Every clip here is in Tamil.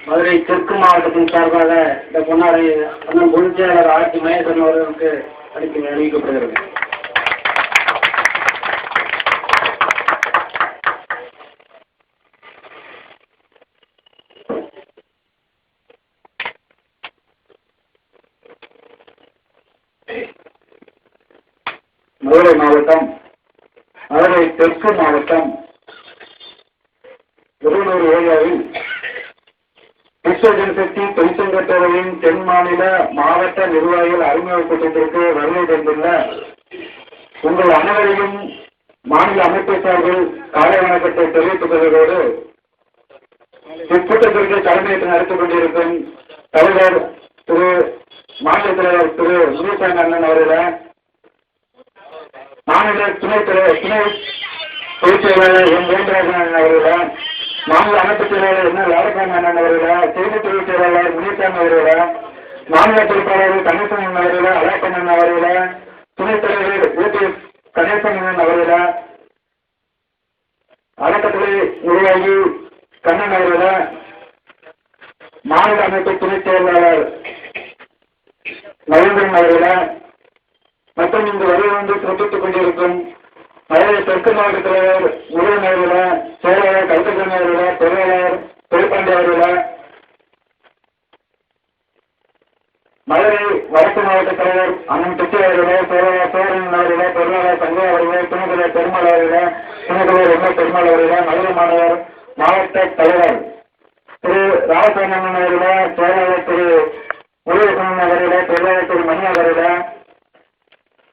மதுரை தெற்கு மாவட்டத்தின் சார்பாக இந்த பொன்னாரை அண்ணன் பொதுச் செயலாளர் ஆட்சி மகேஸ்வரன் அவர்களுக்கு அளிக்க அறிவிக்கப்படுகிறது. மதுரை மாவட்டம், மதுரை தெற்கு மாவட்டம் திருவள்ளூர் ஏரியாவில் விஸ்வ ஜனசக்தி தொழிற்சங்க பேரவையின் தென் மாநில மாவட்ட நிர்வாகிகள் அறிமுக கூட்டத்திற்கு வருகை தந்துள்ள உங்கள் அனைவரையும் மாநில அமைப்பு சார்பில் காலை வணக்கத்தை தெரிவித்துக் கொள்வதோடு இக்கூட்டத்திற்கு தலைமையேற்று நடத்திக் கொண்டிருக்கும் தலைவர் திரு மாநில தலைவர் திரு முருகசாமி அண்ணன் அவர்கள, மாநில துணைத் பொதுச் செயலாளர் எம் வேண்டராஜன் அவர்கள, மாநில அமைப்பு செயலாளர் என்ன லாரசாமி அண்ணன் அவர்கள, செய்தித்துறை செயலாளர் முனிசாமி அவர்கள, மாநில பொறுப்பாளர் கணேசன் அவர்கள, அழகண்ணன் அவர்கள, துணைத் தலைவர் ஊட்டி கணேசன் அவர்கள, அறக்கட்டளை நிர்வாகி கண்ணன் அவர்கள, மாநில அமைப்பு துணைச் செயலாளர் நரேந்திரன் அவர்கள மற்றும் இங்கு வருகை சிறப்பித்துக் கொண்டிருக்கும் மதுரை தெற்கு மாவட்ட தலைவர் முருகன் அவர்கள, செயலாளர் கல்கத்தன் அவர்கள, பொருளாளர் பெருப்பாண்டி அவர்கள, மதுரை வடக்கு மாவட்ட தலைவர் அண்ணன் பிச்சை அவர்கள, செயலாளர் சோழன் அவர்கள, பொருளாளர் சங்கர் அவர்கள, துணைத் தலைவர் பெருமாள் அவர்கள, துணைத் தலைவர் எம் பெருமாள் அவர்கள, மதுரை மாநகர் மாவட்ட தலைவர் திரு ராமசாமி அவர்கள, செயலாளர் திரு முருகன் அவர்கள, பொருளாளர் திரு மணி அவர்கள,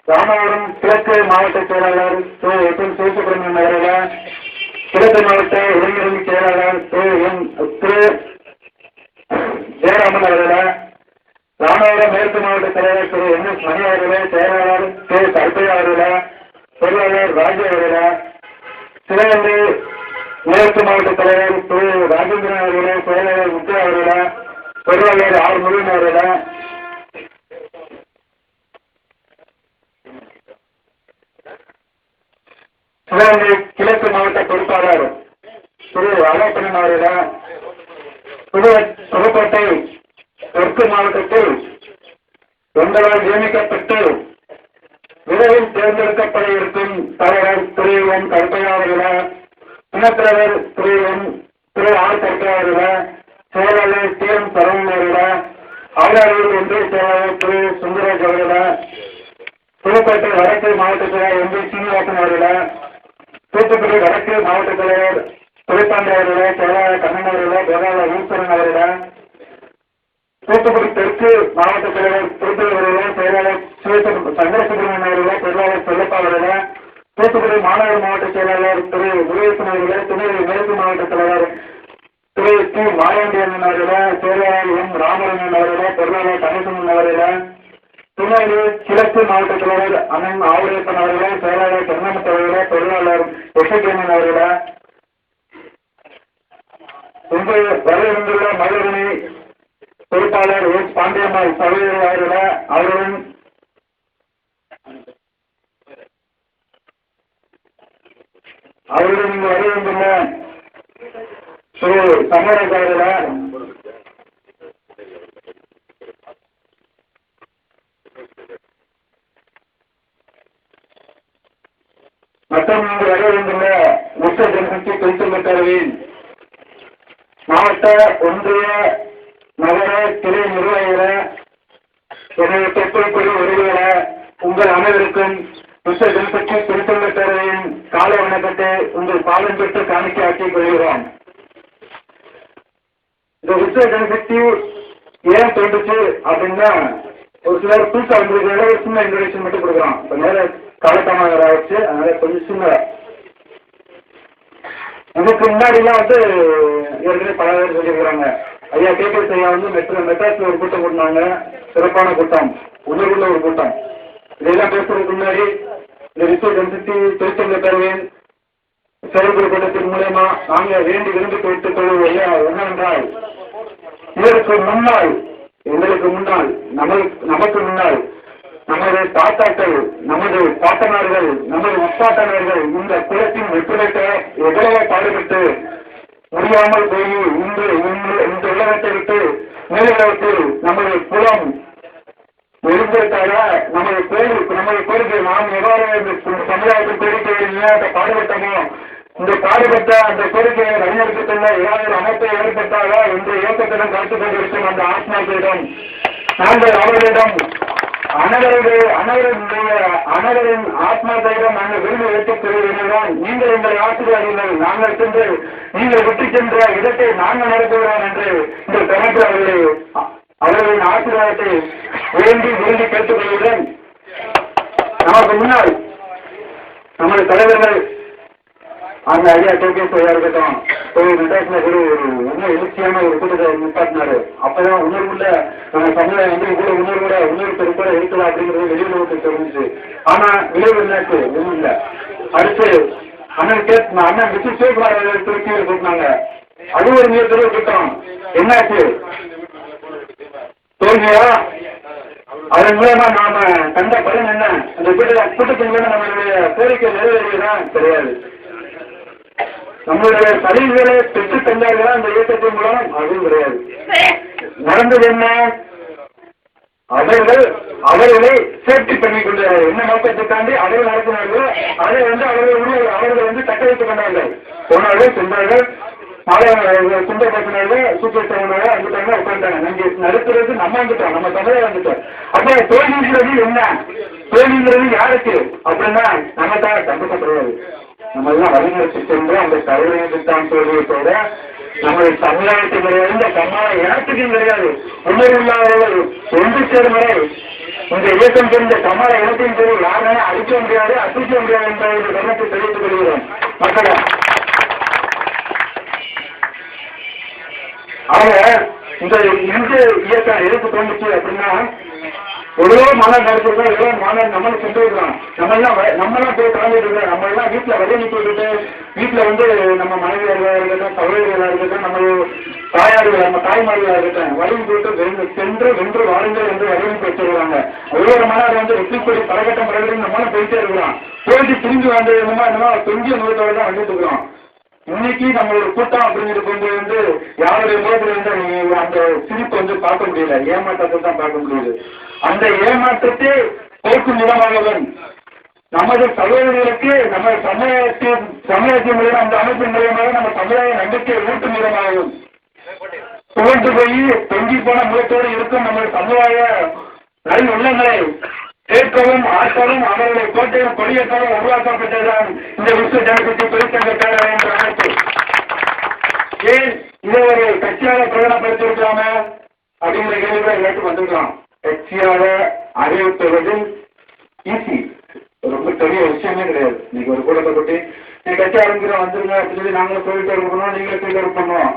ராமநாதபுரம் கிழக்கு மாவட்ட செயலாளர் திரு எஸ் என் சிவசுப்பிரமணியன் அவர்கள, கிழக்கு மாவட்ட இளைஞரணி செயலாளர் திரு ஜெயராமன் அவர்கள, ராமநாதபுரம் மேற்கு மாவட்ட தலைவர் திரு என் எஸ் மணி அவர்கள, செயலாளர் திரு கருப்பையா அவர்கள, பொருளாளர் ராஜு அவர்கள, சிவகங்கை மேற்கு மாவட்ட தலைவர் திரு ராஜேந்திரன் அவர்கள, செயலாளர் முத்து அவர்கள, பொருளாளர் ஆர் முருகன் அவர்கள, சிவகங்கை கிழக்கு மாவட்ட பொறுப்பாளர் திரு அழகண்ணன் அவர்கள, புதுக்கோட்டை தெற்கு மாவட்டத்தில் எங்களால் நியமிக்கப்பட்டு விரைவில் தேர்ந்தெடுக்கப்பட இருக்கும் தலைவர் திரு எம் கருப்பையா அவர்கள, துணைத் தலைவர் திரு ஆர் கருப்பையா அவர்கள, செயலாளர் டி எம் சரவணன் அவர்கள, ஆளுநர் ஒன்றிய செயலாளர் திரு சுந்தரராஜ் அவர்கள, புதுக்கோட்டை வடக்கு மாவட்ட செயலாளர் எம் வி சீனிவாசன் அவர்கள, தூத்துக்குடி வடக்கு மாவட்ட தலைவர் துரைப்பாண்டி அவர்கள, செயலாளர் கண்ணன் அவர்கள, பொருளாளர் ஈஸ்வரன் அவர்கள, தூத்துக்குடி தெற்கு மாவட்ட தலைவர் திருப்பதி அவர்கள, செயலாளர் சந்திரசுப்ரமணியன் அவர்கள, பொருளாளர் செல்லப்பா அவர்கள, தூத்துக்குடி மாநகர் மாவட்ட செயலாளர் திரு முருகேசன் அவர்கள, துணை மேற்கு மாவட்ட தலைவர் திரு டி மாயாண்டியன் அவர்கள, செயலாளர் எம் ராமரங்கன் அவர்கள, பொருளாளர் கணேசன் அவர்கள, துணை கிழக்கு மாவட்ட தலைவர் அண்ணன் ஆவுடையப்பன் அவர்கள, செயலாளர் கருணாமத் அவர்கள, பொருளாளர் எஸ்என் அவர்கள, இன்று வரவிருந்துள்ள மதுரை பொறுப்பாளர் எஸ் பாண்டியம்மாள் சகோதரி அவர்கள, அவருடன் இங்கு வரவிருந்துள்ள திரு சமராஜ் அவர்கள, மற்றும் இங்கு வரவிருந்துள்ள விஸ்வ ஜனசக்தி தொழிற்சங்க பேரவையின் மாவட்ட ஒன்றிய நகர துணை நிர்வாகிகள, எனது தொழிற்குழு உறுதிகள, உங்கள் அனைவருக்கும் விஸ்வ ஜனசக்தி தொழிற்சங்க பேரவையின் காலை வணக்கத்தை உங்கள் பாலம் பெற்று காணிக்கை ஆக்கிக் கொள்கிறோம். இந்த விஸ்வ ஜனசக்தி ஏன் தோன்றுச்சு அப்படின்னா, ஒரு சிலர் புதுசாக வந்திருக்கிறத ஒரு சின்ன இன்ட்ரோடக்ஷன் மட்டும் கொடுக்குறோம். இப்போ நேர காலத்தமாக ஆயிடுச்சு, அதனால கொஞ்சம் சின்ன. இதுக்கு முன்னாடிலாம் ஏற்கனவே பல பேர் சொல்லியிருக்கிறாங்க. ஐயா கேபிஎஸ் ஐயா மெட்ராஸ்ல ஒரு கூட்டம் கூட்டினாங்க, சிறப்பான கூட்டம், உள்ளூர்ல ஒரு கூட்டம். இதெல்லாம் பேசுறதுக்கு முன்னாடி இந்த விஸ்வ ஜனசக்தி தொழிற்சங்க பேரவையின் செயல்புற கூட்டத்தின் மூலயமா நாங்கள் விரும்பி கொடுத்துக் கொள்வது என்னவென்றால், இதற்கு முன்னால் எங்களுக்கு முன்னால் நமக்கு முன்னால் நமது தாத்தாக்கள், நமது பாட்டனார்கள், நமது முப்பாட்டனர்கள் இந்த குலத்தின் வெற்றிலைக்க எவ்வளவோ பாடுபட்டு முடியாமல் போய் இன்று இந்த உலகத்தை விட்டு மேலுலகத்தில் நம்முடைய குலம் எழுந்திருக்காக நம்முடைய கோரிக்கை நாம் எவ்வாறு இந்த சமுதாயத்தின் கோரிக்கையை பாடுபட்டமோ இந்த பாடுபட்ட அந்த கோரிக்கையை வழிநடத்திக்கொள்ள ஏதாவது அமைப்பை ஏற்பட்டாக இந்த இயக்கத்திடம் கருத்துக் கொண்டிருக்கும் அந்த ஆத்மாக்களிடம் நாங்கள் அவர்களிடம் அனைவரின் ஆத்மாக்களிடம் நாங்கள் விரும்பி வைத்துக் கொள்வதுதான் நீங்கள் எங்களை ஆசிரியர்கள் நாங்கள் சென்று நீங்கள் விட்டு சென்ற இடத்தை நாங்கள் நடத்துகிறோம் என்று இந்த கணக்கு அவர்களின் ஆசீர்வாதத்தை விரும்பி கேட்டுக் கொள்வதுடன் நமக்கு முன்னால் நமது தலைவர்கள் அந்த ஐயா டோகேஸ்வரா இருக்கட்டும் ஒரு எழுச்சியான ஒரு கூட்டத்தை நிப்பாட்டினாரு. அப்பதான் உணர்வுள்ள நம்ம சமுதாயம் வந்து இவ்வளவு உணர்வு கூட இருக்கலாம் அப்படிங்கிறது வெளியுறவுக்கு தெரிஞ்சுச்சு. ஆனா விளைவு என்னாச்சு ஒண்ணும் இல்ல. அடுத்து அண்ணன் விஜய் சிவகுமார் திருச்சியில் கூட்டினாங்க. அது ஒரு மிகப்பெரிய கூட்டம். என்னாச்சு தோல்வியா? அதன் மூலமா நாம கண்ட பலன் என்ன? அந்த கூட்டத்தின் மூலம் நம்மளுடைய கோரிக்கை நிறைவேறியதான் கிடையாது. நம்மளுடைய பதவிகளை பெற்றுத் தந்தார்களா அந்த இயக்கத்தின் மூலம்? அதுவும் கிடையாது. நடந்தது என்ன? அவர்களை சேஃப்டி பண்ணிக் கொண்டார்கள். என்ன நோக்கத்தை தாண்டி அவர்கள் நடத்தினார்களோ அதை அவர்கள் தக்க வைத்துக் கொண்டார்கள். போனார்கள், சென்றார்கள், சுந்தரபாசனாக சூப்பர் சவனாக வந்துட்டாங்க, உட்கார்ந்தாங்க. நாங்க நடத்துறது நம்ம வந்துட்டோம், நம்ம தமிழக வந்துட்டோம். அப்ப தோல்விங்கிறது என்ன? தோல்விங்கிறது யாருக்கு அப்படின்னா நம்ம தான் சந்தோஷப்படுவாரு. நம்ம எல்லாம் வழிநடத்தி சென்று அந்த கருணைத்தான் தோல்வியை தவிர நம்முடைய சமுதாயத்தினுடைய இந்த சமாள இனத்துக்கும் கிடையாது. உணர்வுள்ளாதவர்கள் ஒன்று சேரும் வரை இந்த இயக்கம் தெரிந்த சமாள இனத்தின் பேரில் யாருமே அடிக்க முடியாது, அசைக்க முடியாது என்ற ஒரு கருத்தை தெரிவித்துக் கொள்கிறோம் மக்களை. ஆக இந்த இயக்கம் எதுக்கு தோன்றுச்சு அப்படின்னா, எவ்வளோ மாநாடு நடத்திருக்கோம், எவ்வளோ மாநாடு நம்மளும் சென்று விடுறோம். நம்மளாம் போய் கலந்துட்டு இருக்கோம். நம்ம எல்லாம் வீட்டில் வழி அனுப்பிட்டு வீட்டில் நம்ம மனைவியர்களாக இருக்கட்டும், சகோதரிகளாக இருக்கட்டும், நம்ம தாயார்கள், நம்ம தாய்மார்களாக இருக்கட்டும், வழி போட்டு சென்று வென்று வாருங்கள் என்று வழி அனுப்பி வச்சிருக்காங்க. ஒவ்வொரு மாநாடு வெற்றிப்படி பலகட்டம் பலகட்டம் நம்மளும் போயிட்டே இருக்கிறோம். போயிட்டு திரும்பி வந்து என்னமோ தொங்கிய நூலத்தோடு தான் வந்துட்டு இருக்கிறோம். இன்னைக்கு நம்மளோட கூட்டம் அப்படிங்கிற போது யாருடைய முகத்துல அந்த சிரிப்பு பார்க்க முடியல, ஏமாற்றத்தை தான் பார்க்க முடியுது. அந்த ஏமாற்றத்தை போக்கும் விதமாகவும் நமது சகோதரிகளுக்கு நம்ம சமயத்தின் மூலம் அந்த அமைப்பின் மூலமாக நம்ம சமுதாய நம்பிக்கையை ஊட்டும் விதமாகவும் புகழ்ந்து போய் தொங்கி போன முகத்தோடு இருக்கும் நம்ம சமுதாய நல் உள்ளங்களை கேட்கவும் ஆற்றலும் அவர்களை கோட்டையும் கொடியேற்றவும் உருவாக்கப்பட்டதுதான் இந்த விஸ்வ ஜனசக்தி தொழிற்சங்க பேரவை என்ற அமைப்பு. ஏன் இதை ஒரு கட்சியாக பிரகடனப்படுத்தியிருக்கலாமா அப்படிங்கிற கேள்விகளை கேட்டு வந்துக்கலாம். கட்சியாக அறிவிப்பது ஈஸி, ரொம்ப பெரிய விஷயமே கிடையாது. இன்னைக்கு ஒரு கூட்டத்தை கொட்டி நீ கட்சி ஆரம்பிக்கிறோம் வந்துருங்க அப்படின்னு சொல்லி நாங்களும் சொல்லிட்டு இருக்கணும், நீங்களும் சொல்லிட்டு பண்ணுவோம்.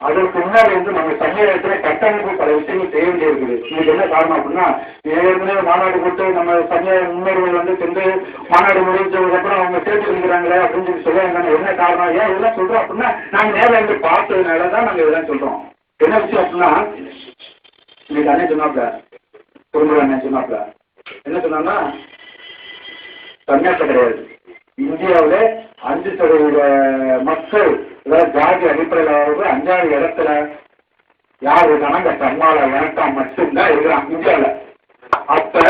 அதற்கு முன்னாடி நம்ம சமுதாயத்துல கட்டமைப்பு பல விஷயங்கள் செய்ய வேண்டியிருக்குது. இதுக்கு என்ன காரணம் அப்படின்னா, ஏற்கனவே மாநாடு போட்டு நம்ம சமுதாய முன்னோர்கள் சென்று மாநாடு முடிஞ்சதுக்கப்புறம் அவங்க சேர்த்து இருக்கிறாங்களே அப்படின்னு சொல்லுவாங்க. என்ன காரணம், ஏன் இதெல்லாம் சொல்றோம் அப்படின்னா, நாங்கள் நேரில் பார்த்ததுனாலதான் நாங்கள் இதெல்லாம் சொல்றோம். என்ன விஷயம் அப்படின்னா, இன்னைக்கு அண்ணன் சொன்னாப்ல, குடும்ப அண்ணன் சொன்னாப்ல, என்ன சொன்னாங்கன்னா, தமிழ்நாட்டில் கிடையாது, இந்தியாவில் 5% மக்கள் ஜாதி அடிப்படையில் 5வது இடத்துல யார் இருக்காங்க, சம்மாள இனத்தான் மட்டும்தான் இருக்கிறான் இந்தியாவில். அப்ப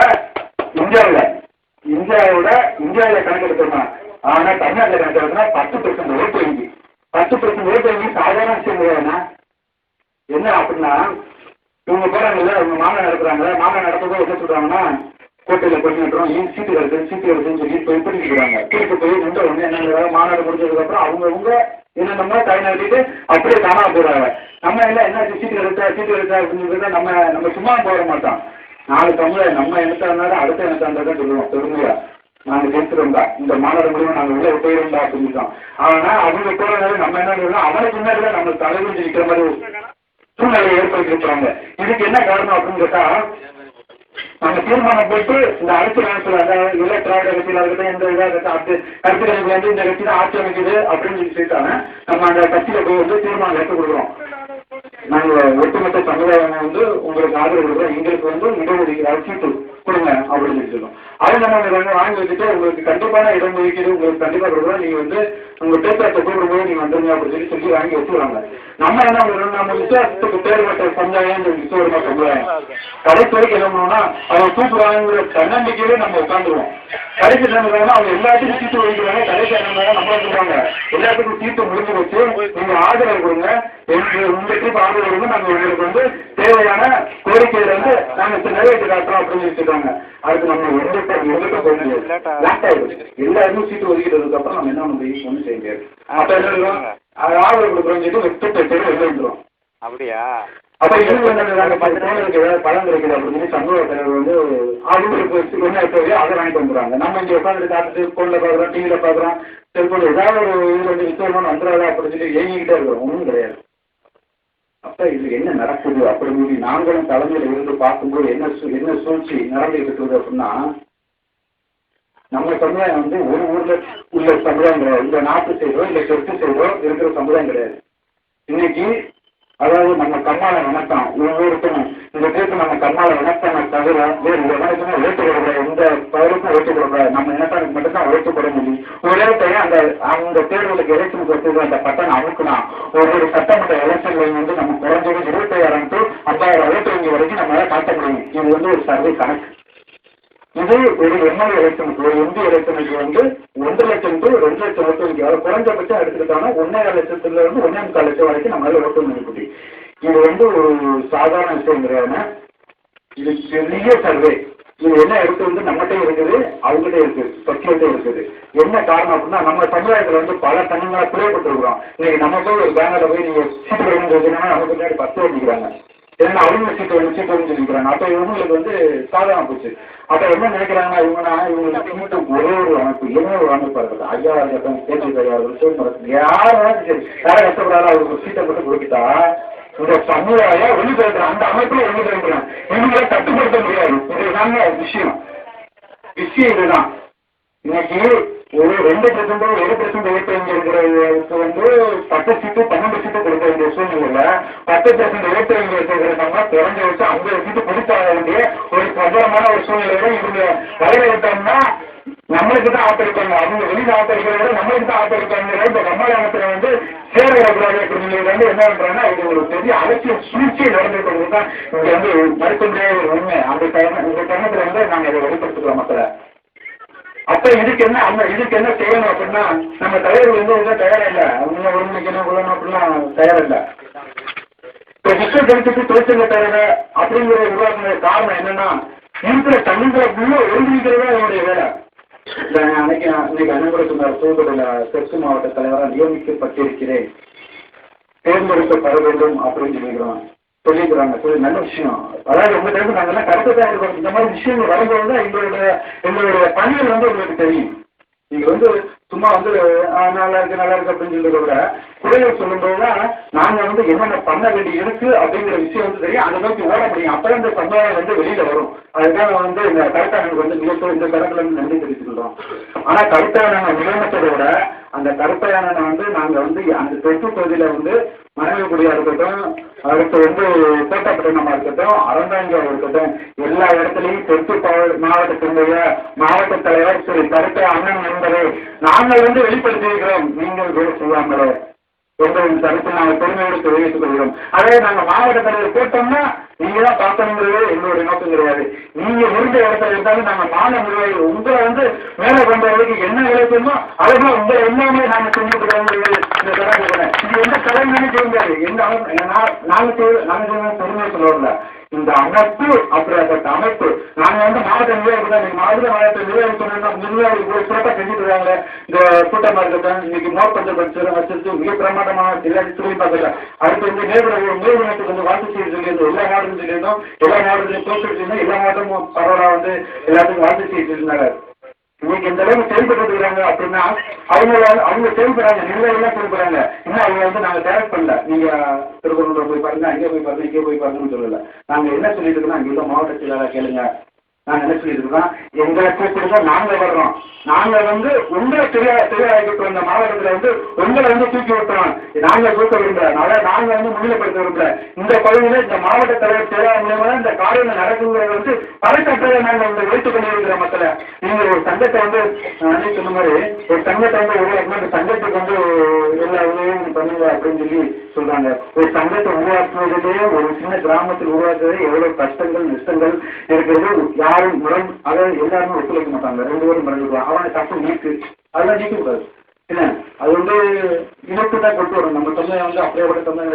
இந்தியாவில் கணக்கெடுக்கணும். ஆனா தமிழ்நாட்டில் கணக்கெடுக்கணும்னா 10% ஓட்டு வங்கி. 10% ஓட்டு வங்கி சாதாரண விஷயம் கிடையாதுன்னா என்ன அப்படின்னா, இவங்க போறாங்கல்ல, இவங்க மாநாடு நடத்துறாங்க. மாநாடு நடத்துறதோ என்ன சொல்றாங்கன்னா, கோட்டையில் போய் நட்டுறோம், சீட்டு கிடைக்குன்னு சொல்லி போய் பிடிக்கிறாங்க. திருப்பி போய் நின்ற உடனே என்ன மாநாடு முடிஞ்சதுக்கு அப்புறம் அவங்கவுங்க என்னென்னமோ கை நடத்திட்டு அப்படியே காணாம போறாங்க. நம்ம என்ன சீட்டு கிடைச்சா அப்படின்னு நம்ம சும்மா போட மாட்டோம். 4 தமிழ் நம்ம இனத்தாருனாலும் அடுத்த இனத்தாண்டா சொல்லுவோம் பெருமையா, நாங்கள் ஜெயிச்சிருந்தா இந்த மாநாடு மூலியமா நாங்கள் உள்ள போயிருந்தா அப்படின்ட்டோம். ஆனா அவங்க போறதுனால நம்ம என்ன சொல்றோம், அவனுக்கு முன்னாடி நம்ம தலைவலி நிற்கிற மாதிரி சூழ்நிலையை ஏற்படுத்திருப்பாங்க. இதுக்கு என்ன காரணம் அப்படின்னு கேட்டா, நம்ம தீர்மானம் போட்டு இந்த அரசு காலத்தில் இல்லை திராவிட கட்சியில் இருக்கட்டும், இந்த இதாக கருத்துக்களுக்கு இந்த கட்சி தான் ஆட்சி அமைக்குது அப்படின்னு சொல்லிட்டாங்க. நம்ம அந்த கட்சியில போய் தீர்மானம் எடுத்து கொடுக்குறோம். நாங்கள் ஒட்டுமொத்த சமுதாயம் வந்து உங்களுக்கு ஆதரவு கொடுக்குறோம், எங்களுக்கு வந்து இடஒதுக்கீடு சீட்டு கொடுங்க அப்படின்னு சொல்லணும். அதை நம்ம வாங்கி வச்சுட்டு உங்களுக்கு கண்டிப்பான இடஒதுக்கீடு உங்களுக்கு கண்டிப்பாக கொடுக்குறோம், நீங்கள் வந்து உங்கள் பேப்பரத்தை கூப்பிடும்போது நீங்கள் வந்துருங்க அப்படின்னு சொல்லி வாங்கி வச்சுருவாங்க. நம்ம என்ன பண்ணுறோம், நம்ம விசுவாசத்துக்கு பேர் பெற்ற சமுதாயம் இந்த விசுவாச சமுதாயம் கடைசி வரைக்கும் என்ன பண்ணுவோம்னா அவங்க கூப்பிடுவாங்கிற தன்னம்பிக்கையிலே நம்ம உட்காந்துருவோம். கடைசி என்ன பண்ணுறாங்கன்னா அவங்க எல்லாத்துக்கும் சீட்டு ஒழிக்கிறாங்க. கடைசி என்ன நம்மள சொல்லுவாங்க எல்லாத்துக்கும் சீட்டு முடிஞ்சு வச்சு நீங்கள் ஆதரவு கொடுங்க, உங்கள் ட்ரிப் ஆதரவு கொடுங்க, நாங்கள் உங்களுக்கு வந்து தேவையான கோரிக்கைகளை வந்து நாங்கள் நிறைவேற்றி காட்டுறோம் அப்படின்னு வச்சுருக்காங்க. அதுக்கு நம்ம எங்கிட்ட போக முடியாது, லேட் ஆகிடும். எல்லாருமே சீட்டு ஒதுக்கிட்டதுக்கு அப்புறம் நம்ம என்ன பண்ணி ஒன்றும் செய்ய முடியாது. அப்போ என்ன ஆதரவு கொடுக்குறோம்னு சொல்லி வெட்டு வெளியே வந்துடும். அப்படியா? அப்போ இன்னும் நாங்கள் 10 நாளுக்கு ஏதாவது பலன் கிடைக்குது அப்படின்னு சமூக தலைவர் வந்து அவங்களுக்கு என்ன தேவையோ அதை வாங்கிட்டு வந்துடுறாங்க. நம்ம இங்கே உட்காந்துட்டு காத்துட்டு ஃபோனில் பார்க்குறோம், டிவியில் பார்க்குறோம், செல்ஃபோனில் ஏதாவது ஒரு இது வந்து விசேஷமான வந்துடாதா அப்படின்னு சொல்லி ஏங்கிக்கிட்டே இருக்கிறோம், ஒன்றும் கிடையாது. அப்போ இது என்ன நடக்குது அப்படின்னு சொல்லி நாங்களும் தலைமையில் இருந்து பார்க்கும்போது என்ன சூழ்ச்சி நடந்துகிட்டு இருக்குது அப்படின்னா, நம்ம சமுதாயம் வந்து ஒரு ஊரில் உள்ள சமுதாயம் கிடையாது, இந்த நாட்டு சைடோ இல்லை தெற்கு சைடோ இருக்கிற சமுதாயம் கிடையாது. இன்னைக்கு அதாவது நம்ம கம்மால வணக்கம் ஒவ்வொருத்தரும் இந்த பேருக்கு நம்ம கம்மால வணக்கம் தவிர வேறு எவனுக்குமே ஓட்டு போடக்கூடாது, எந்த பவருக்கும் ஓட்டு போடக்கூடாது, நம்ம இனத்தாருக்கு மட்டும்தான் ஓட்டு போட முடியும். ஒரே டைம் அந்த தேர்தலுக்கு எலெக்ஷன் கொடுத்து அந்த பட்டம் அமுக்குனா ஒவ்வொரு சட்டமன்ற எலெக்ஷன்ல வந்து நம்ம குறைஞ்சது 25,000 to 50,000 ஓட்டு வங்கி வரைக்கும் நம்மளால காட்ட முடியும். இது வந்து ஒரு சர்வே கணக்கு. இது ஒரு எம்எல்ஏ எலெக்ஷனுக்கு ஒரு எம்பி எலெக்ஷனுக்கு வந்து 1,00,000 to 2,00,000 ஓட்டு வங்கி, அதாவது குறைஞ்சபட்சம் எடுத்துக்கிட்டோம்னா 1,50,000 லட்சத்துல இருந்து 1,45 லட்சம் வரைக்கும் நம்மளால ஓட்டு வங்கி முடியும். இது வந்து ஒரு சாதாரண விஷயம் கிடையாது, இது பெரிய சர்வே. இது என்ன எடுத்து வந்து நம்மகிட்டே இருக்குது, அவங்ககிட்ட இருக்குது, கட்சிகிட்டே இருக்குது. என்ன காரணம் அப்படின்னா நம்ம சமுதாயத்தில் வந்து பல தனிங்களா பிரியப்பட்டிருக்கிறோம். இன்னைக்கு நம்ம போய் ஒரு பேனர்ல போய் நீங்க சீட்டு வேணும்னு சொன்னீங்கன்னா நமக்கு முன்னாடி 10 வச்சுக்கிறாங்க, ஏன்னா அவங்க சீட்டு வேணும் சொல்லிக்கிறாங்க. அப்போ இவங்களுக்கு வந்து சாதாரண போச்சு. அப்போ என்ன நினைக்கிறாங்கன்னா இவங்களுக்கு ஒரே ஒரு அமைப்பு, என்ன ஒரு அமைப்பாக இருக்குது, ஐயா இருக்கட்டும், கேள்வி கிடையாது, சூழ்நிலை யாரும் சரி யாரை கஷ்டப்படாத அவருக்கு ஒரு சீட்டை மட்டும் கொடுத்துட்டா இந்த சமுதாயம் வெளிப்படுத்துற அந்த அமைப்புல வெளிப்படுத்துறேன் இவங்களை கட்டுப்படுத்த முடியாது. இதுதாங்க விஷயம் இதுதான். இன்னைக்கு ஒரு 2% 1% ஓட்டு இங்க இருக்கிறவங்களுக்கு வந்து 10 சீட்டு 12 சீட்டு கொடுக்க வேண்டிய சூழ்நிலையில 10% ஓட்டு இங்க இருக்கிறவங்க குறைஞ்ச வச்சு 50 சீட்டு கொடுத்தாக வேண்டிய ஒரு பிரபலமான ஒரு சூழ்நிலையில இவங்க வரைய விட்டோம்னா நம்மளுக்கு தான் ஆத்தரிப்பாங்க, அவங்க வெளியில் ஆத்தரிக்கிறத விட நம்மளுக்கு தான் ஆத்தரிப்பாங்க. இந்த கமலாலயத்தில் வந்து சேர விடக்கூடாது அப்படிங்கிறது வந்து என்ன பண்றாங்கன்னா இது ஒரு பெரிய அரசியல் சூழ்ச்சியை நடந்துட்டு தான் இங்க வந்து மறுக்க முடியாத ஒரு உண்மை. இந்த தருணத்துல வந்து நாங்கள் இதை வெளிப்படுத்துக்கிறோம் மக்களை. அப்ப இதுக்கு என்ன செய்யணும் அப்படின்னா நம்ம தலைவர் வந்து தயாரா இல்லை, அவங்க ஒருங்கிணைக்கணும் கொள்ளணும் அப்படிலாம் தயாரா இல்லை. இப்போ சிஸ்டம் கணிச்சுட்டு தொழிற்சங்க தயார அப்படிங்கிற உருவாக்குற காரணம் என்னன்னா இருக்கிற தமிழ்களுக்குள்ள ஒருங்கிணைக்கிறதா என்னுடைய வேலை. அன்னைக்கு அனுபவ சொன்னார், தூத்துக்குடியில் தெற்கு மாவட்ட தலைவராக நியமிக்கப்பட்டிருக்கிறேன், தேர்ந்தெடுக்கப்பட வேண்டும் அப்படின்னு சொல்லிக்கிறாங்க. நல்ல விஷயம். அதாவது உங்க டைம் நாங்கள் கருத்து தான் இருக்கோம். இந்த மாதிரி விஷயங்கள் வரும்போது தான் எங்களுடைய பணிகள் வந்து உங்களுக்கு தெரியும். நீங்க வந்து சும்மா வந்து நல்லா இருக்கு அப்படின்னு சொல்றத விட குறைகள் சொல்லும்போது தான் நாங்கள் வந்து என்னென்ன பண்ண வேண்டி இருக்கு அப்படிங்கிற விஷயம் வந்து தெரியும். அதை நோக்கி ஓட முடியும். அப்பதான் இந்த சமுதாயம் வந்து வெளியில வரும். அதுக்காக வந்து இந்த கருத்தாளர்களுக்கு வந்து மிக இந்த தரப்புல இருந்து நன்றி தெரிவிச்சுக்கிறோம். ஆனா கருத்தாளனை நியமித்ததோட அந்த கருத்தாளனை வந்து நாங்க வந்து அந்த தெற்கு பகுதியில வந்து மனைவிக்குடியா இருக்கட்டும், அடுத்து வந்து கோட்டாப்பட்டினமா இருக்கட்டும், அறந்தாங்கியா இருக்கட்டும், எல்லா இடத்துலையும் தெற்கு மாவட்டத்தினுடைய மாவட்ட தலைவர் திரு கருத்த அண்ணன் என்பதை நாங்கள் வந்து வெளிப்படுத்தியிருக்கிறோம். நீங்கள் வேலை செய்யாமலே எங்களின் கருத்தை நாங்கள் பெருமையோடு தெரிவித்துக் கொள்கிறோம். அதே நாங்கள் மாவட்ட தலைவர் போட்டோம்னா நீங்க தான் பார்க்கணுங்கிறது எங்களுடைய நோக்கம் கிடையாது. நீங்க இருந்த இடத்துல இருந்தாலும் நாங்கள் மாநில நிர்வாகிகள் உங்களை வந்து மேலே கொண்ட வரைக்கும் என்ன விளைச்சமோ அதெல்லாம் உங்களை எல்லாமே நாங்கள் செஞ்சுக்கிறோங்கிறது இந்த கடமை. இது எந்த கடமைன்னு செய்ய முடியாது. நாங்கள் பெருமையை சொல்ல இந்த அமைப்பு அப்படிப்பட்ட அமைப்பு நாங்கள் வந்து மாவட்ட நிர்வாகிகள் தான். மாவட்ட நிர்வாகி சொன்னா நிர்வாகிகள் சிறப்பாக செஞ்சுட்டு இருக்காங்க. இந்த கூட்டமாக இருக்கட்டும், இன்னைக்கு மோப்பஞ்ச வச்சிருக்கு மிக பிரமாண்டமான எல்லாரும் சொல்லி பார்க்கல. அடுத்து வந்து நேர்வனத்துக்கு வந்து வாழ்த்து செய்தி சொல்லியிருந்தோம். எல்லா மாவட்டத்திலும் சொல்லியிருந்தோம், எல்லா மாவட்டத்திலும் தோற்றுட்டு எல்லா மாவட்டமும் பரவலாக வந்து எல்லாத்துக்கும் வாழ்த்து செய்தி இருந்தாங்க. இன்னைக்கு இந்த அளவுக்கு செயல்பட்டு இருக்கிறாங்க அப்படின்னா அவங்க செயல்படுறாங்க, நிர்வாகிகள்லாம் செயல்படுறாங்க. இன்னும் அவங்க வந்து நாங்கள் டேரக்ட் பண்ணல, நீங்க திருக்குறள் போய் பாருங்க, அங்கே போய் பாருங்க, இங்கே போய் பாருங்கன்னு சொல்லல. நாங்கள் என்ன சொல்லிட்டு இருக்கோம், அங்கே உள்ள மாவட்ட செயலாளர் கேளுங்க, நான் என்ன சொல்லிட்டு இருக்கோம், எங்களை கூப்பிடுங்க, நாங்க வர்றோம். நாங்க வந்து உங்களை தெரியாக்கிட்டு வந்த மாவட்டத்துல வந்து உங்களை வந்து தூக்கி விட்டுறோம். நாங்க தூக்க விரும்பல, நாங்க வந்து முன்னிலைப்படுத்த விரும்பல. இந்த பகுதியில இந்த மாவட்ட தலைவர் செயலாளர் மூலமா இந்த காரியம் நடக்குங்கிறது வந்து பலக்கட்டளை நாங்கள் வந்து வைத்துக் கொண்டிருக்கிற மக்களை. நீங்க ஒரு சங்கத்தை வந்து அன்னைக்கு சொன்ன மாதிரி ஒரு சங்கத்தை வந்து உருவாக்கணும், இந்த சங்கத்துக்கு வந்து எல்லா உதவியும் பண்ணுங்க அப்படின்னு சொல்லி சொல்றாங்க. ஒரு சங்கத்தை உருவாக்குவதிலேயே ஒரு சின்ன கிராமத்தில் உருவாக்குறது எவ்வளவு கஷ்டங்கள் நஷ்டங்கள் இருக்கிறது. யாரும் அதாவது எல்லாருமே ஒத்துழைக்க மாட்டாங்க. 2 பேரும் மறந்துடுவாங்க. அவனை தப்பு நீக்கு, அதெல்லாம் நீக்க கூடாது. என்ன அது வந்து இழப்பு தான் கொண்டு வரும். நம்ம தொண்டையை வந்து அப்படியே கூட தொண்டை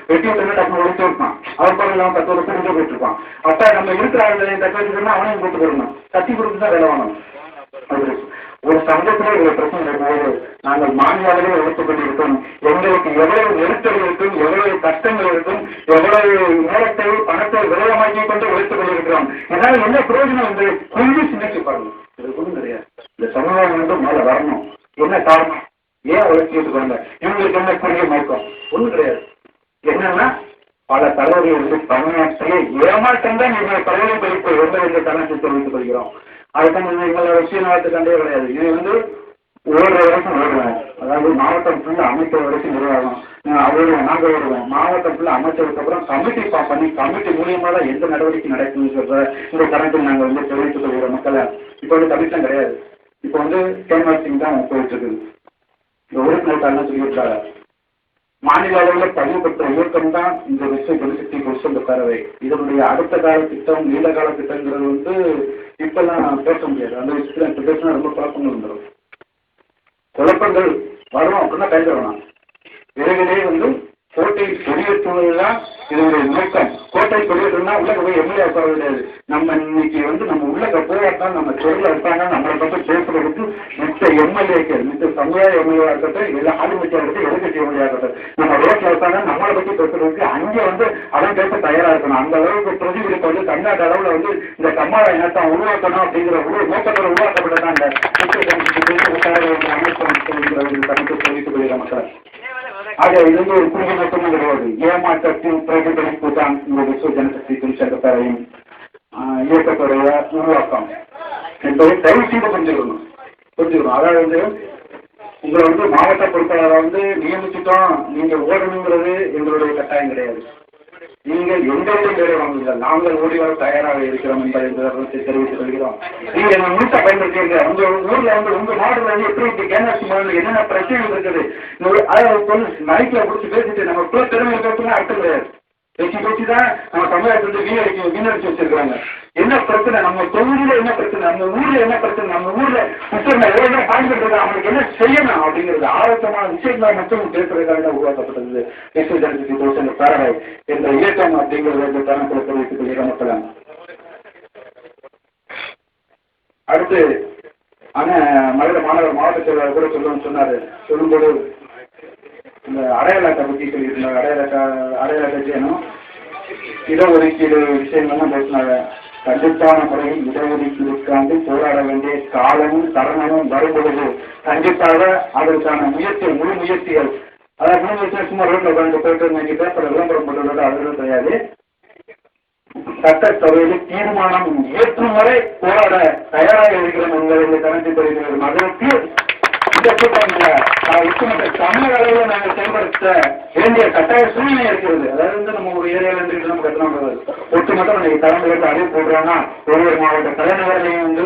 வெட்டி விட்டு டக்குனு ஒழித்து வைப்பான். அவர் படம் இல்லாமல் 10 வருஷம் குடிக்க போயிட்டு இருப்பான். அப்ப நம்ம இருக்கிற ஆளுநரை தக்க வச்சுக்கணும்னா அவனையும் கூட்டு போடணும். கத்தி கொடுத்து தான் வேலை வாங்கணும். ஒரு சங்கத்திலே ஒரு பிரச்சனை இருக்கும்போது நாங்கள் மாநில அளவில் எடுத்துக் கொண்டிருக்கோம். எங்களுக்கு எவ்வளவு நெருக்கடி இருக்கும், எவ்வளவு கஷ்டங்கள் இருக்கும், எவ்வளவு நேரத்தை பணத்தை விரயமாக்கி கொண்டு உழைத்துக் கொண்டிருக்கிறோம். இதனால் என்ன பிரயோஜனம் வந்து கொஞ்சம் சிந்திச்சு பாருங்க. இது ஒன்றும் கிடையாது. இந்த சமுதாயம் வந்து மேல வரணும். என்ன காரணம், ஏன் உழைச்சிட்டு பாருங்க, இவங்களுக்கு என்ன புரிய நோக்கம் ஒன்றும் கிடையாது. என்னன்னா பல தலைவர்கள் வந்து தமிழ்நாட்டிலே ஏமாற்றம் தான் எங்கள் தலைவரை படிப்பு எந்த கணக்கு தெரிவித்துக் கொள்கிறோம். அதுதான் எங்களோட விஷயநாட்டு கண்டே கிடையாது. இது வந்து ஓடுற வரைக்கும் ஓடுவேன். அதாவது மாவட்டம் ஃபுல்லாக அமைச்சர் வரைக்கும் நிர்வாகம் வருவோம், நாங்கள் வருவோம். மாவட்டம் ஃபுல்லாக அமைச்சருக்கு அப்புறம் கமிட்டி பண்ணி கமிட்டி மூலியமாக தான் எந்த நடவடிக்கை நடக்குன்னு சொல்ற இந்த கணக்கில் நாங்கள் வந்து தெரிவித்துக் கொள்கிற மக்களை. இப்போ வந்து கமிஷன் கிடையாது. இப்போ வந்து கேன்வாசிங் தான் போயிட்டு இருக்குது. இந்த உறுப்பினர்காரன்னு சொல்லியிருக்காங்க. மாநில அளவில் பதிவு பெற்ற இயக்கம் தான் இந்த விஸ்வ ஜனசக்தி புருஷ பேரவை. இதனுடைய அடுத்த கால திட்டம் நீண்ட கால திட்டங்கிறது வந்து இப்பெல்லாம் பேச முடியாது. அந்த விஷயத்துல இப்ப பேசினா ரொம்ப குழப்பங்கள் வந்துடும். குழப்பங்கள் வரும் அப்படின்னா கைது வேணாம். விரைவிலே வந்து கோட்டை கொடியேற்றுவதுதான் இதனுடைய நோக்கம். கோட்டை கொடியேற்றா உள்ள போய் எம்எல்ஏ உட்கார கிடையாது. நம்ம இன்னைக்கு வந்து நம்ம உள்ள போராட்டம் நம்ம தெருவில் இருப்பாங்க. நம்மளை பற்றி பேசுறதுக்கு மித்த எம்எல்ஏக்கள், மித்த சமுதாய எம்எல்ஏ இருக்கட்டும், எல்லா ஆளுமத்தியா இருக்கட்டும், எதிர்கட்சி எம்எல்ஏ இருக்கட்டும், நம்ம ரோட்ல இருப்பாங்க நம்மளை பற்றி பேசுறதுக்கு அங்கே வந்து அதன் பேச தயாரா இருக்கணும். அந்த அளவுக்கு பிரதிபலிப்பு வந்து தமிழ்நாட்டு அளவில் வந்து இந்த கம்மாள இனத்தை உருவாக்கணும் அப்படிங்கிற நோக்கத்தோடு உருவாக்கப்பட்டதான் இந்த அமைப்பு தெரிவித்துக் கொள்கிற மக்கள். ஆக இது வந்து ஒரு குறுகிய நோக்கமும் கிடையாது. ஏமாற்றத்தின் பிரதிபலிப்பு தான் இந்த விஸ்வ ஜனசக்தி புருஷ பேரவையின் இயக்கத்துடைய உருவாக்கம் என்பதை தயவு செய்து புரிஞ்சுக்கணும். அதாவது உங்களை வந்து மாவட்ட பொறுப்பாளரை வந்து நியமிச்சுட்டோம், நீங்க ஓடணுங்கிறது எங்களுடைய கட்டாயம் கிடையாது. நீங்கள் எங்களுடைய வேலை வாங்குங்கள், நாங்கள் ஓடி வர தயாராக இருக்கிறோம் என்பதை தெரிவித்துக் கொள்கிறோம். நீங்க என்ன முழுசா பயன்படுத்திங்க. உங்க ஊர்ல வந்து உங்க மாவட்டத்தில் வந்து எப்படி கேன்வாசி மாடல் என்னென்ன பிரச்சனைகள் இருக்குது அதை மைக்ல பிடிச்சி பேசிட்டு நம்ம பெருமை பேசுனா அர்த்தம் கிடையாது. பேசி தான் நம்ம தமிழகத்தை வந்து வீணடிச்சு வச்சிருக்காங்க. என்ன பிரச்சனை, நம்ம தொகுதியில என்ன பிரச்சனை, நம்ம ஊர்ல என்ன பிரச்சனை, நம்ம ஊர்ல எவ்வளவு பயன்படுறது, அவங்களுக்கு என்ன செய்யணும் அப்படிங்கிறது ஆரோக்கியமான விஷயங்களை மட்டும் பேசுறதுக்காக உருவாக்கப்பட்டது விஸ்வ ஜனசக்தி புருஷ பேரவை என்ற இயக்கம் அப்படிங்கிறது தரத்தில் தெரிவித்துக் கொள்கிற மக்கள். அடுத்து மதுரை மாநகர மாவட்ட செயலாளர் கூட சொல்லும்போது இந்த அடையாள அட்டை பற்றி சொல்லியிருந்தாங்க. அடையாள அட்டை செய்யணும், இடஒதுக்கீடு விஷயங்கள்லாம் பேசினாங்க. கண்டிப்பான முறையில் இடஒதுக்கீடுக்காண்டு போராட வேண்டிய காலமும் தருணமும் வரும்பொழுது கண்டிப்பாக அதற்கான முழு முயற்சிகள், அதாவது முழு முயற்சி சும்மா ரோட்ல உட்காந்து போயிட்டு இன்னைக்கு பேப்பர் விளம்பரம் போட்டுள்ளது அதுவும் கிடையாது. சட்டசபையில் தீர்மானம் ஏற்றும் வரை போராட தயாராக இருக்கிறோம் என்பதை கணக்கு தெரிவிக்கிறோம். அதற்கு இந்த ஒட்டுமொத்த தமிழக அளவில் நாங்கள் செயல்படுத்த வேண்டிய கட்டாய சூழ்நிலை இருக்கிறது. அதாவது வந்து நம்ம ஒரு ஏரியாவில் இருந்து நம்ம கட்டணம் ஒட்டுமொத்தம் நம்ம தலைமையிலிருந்து அறிவு போடுறோம்னா ஒவ்வொரு மாவட்ட தலைநகரிலையும் வந்து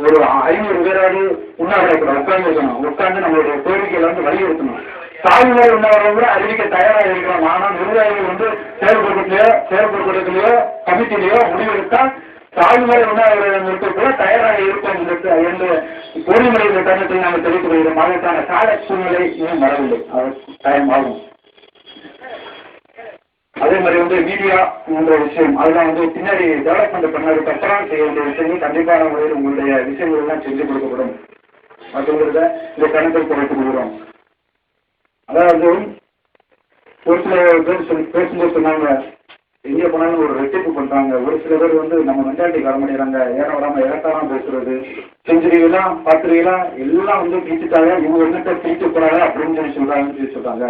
ஒரு 500 பேராவது உண்ணாவிரக்கூட உட்கார்ந்து நம்மளுடைய கோரிக்கைகளை வந்து வலியுறுத்தணும். சாகுமுறை உண்ணாவிரக்கூட அறிவிக்க தயாராக இருக்கிறோம். ஆனால் நிர்வாகிகள் வந்து செயல்படுத்துறதுலையோ கமிட்டிலையோ முடிவெடுத்தால் சாகுமுறை உண்ணாவிரதம் கூட தயாராக இருக்கும் என்று பொறிமுறை தருணத்தில் நாங்கள் தெரிவித்துக் கொள்கிறோம். அதற்கான கால சூழ்நிலை இன்னும் வரவில்லை, டைம் ஆகும். அதே மாதிரி வந்து மீடியா என்ற விஷயம் அதெல்லாம் வந்து பின்னாடி டெவலப்மெண்ட் பண்ணதுக்கு அப்புறம் செய்ய வேண்டிய விஷயங்கள் கண்டிப்பான முறையில் உங்களுடைய விஷயங்கள் எல்லாம் செஞ்சு கொடுக்கப்படும் அப்படிங்கிறத இந்த கணக்கில் குறைத்துக் கொள்கிறோம். அதாவது ஒரு சில பேர் பேசும்போது சொன்னாங்க, எங்கே போனாலும் ஒரு ரெட்டிப்பு பண்ணுறாங்க. ஒரு சில பேர் வந்து நம்ம மென்டாலிட்டி வரமாட்டேங்கிறாங்க, ஏற விடாமல் இறக்காம பேசுறது, செஞ்சுருவீங்களாம் பார்த்துருவீங்களா எல்லாம் வந்து பீச்சுட்டாங்க, இவங்க என்னத்தை பீச்சு போறாங்க அப்படின்னு சொல்லி சொல்கிறாங்கன்னு சொல்லி சொல்கிறாங்க.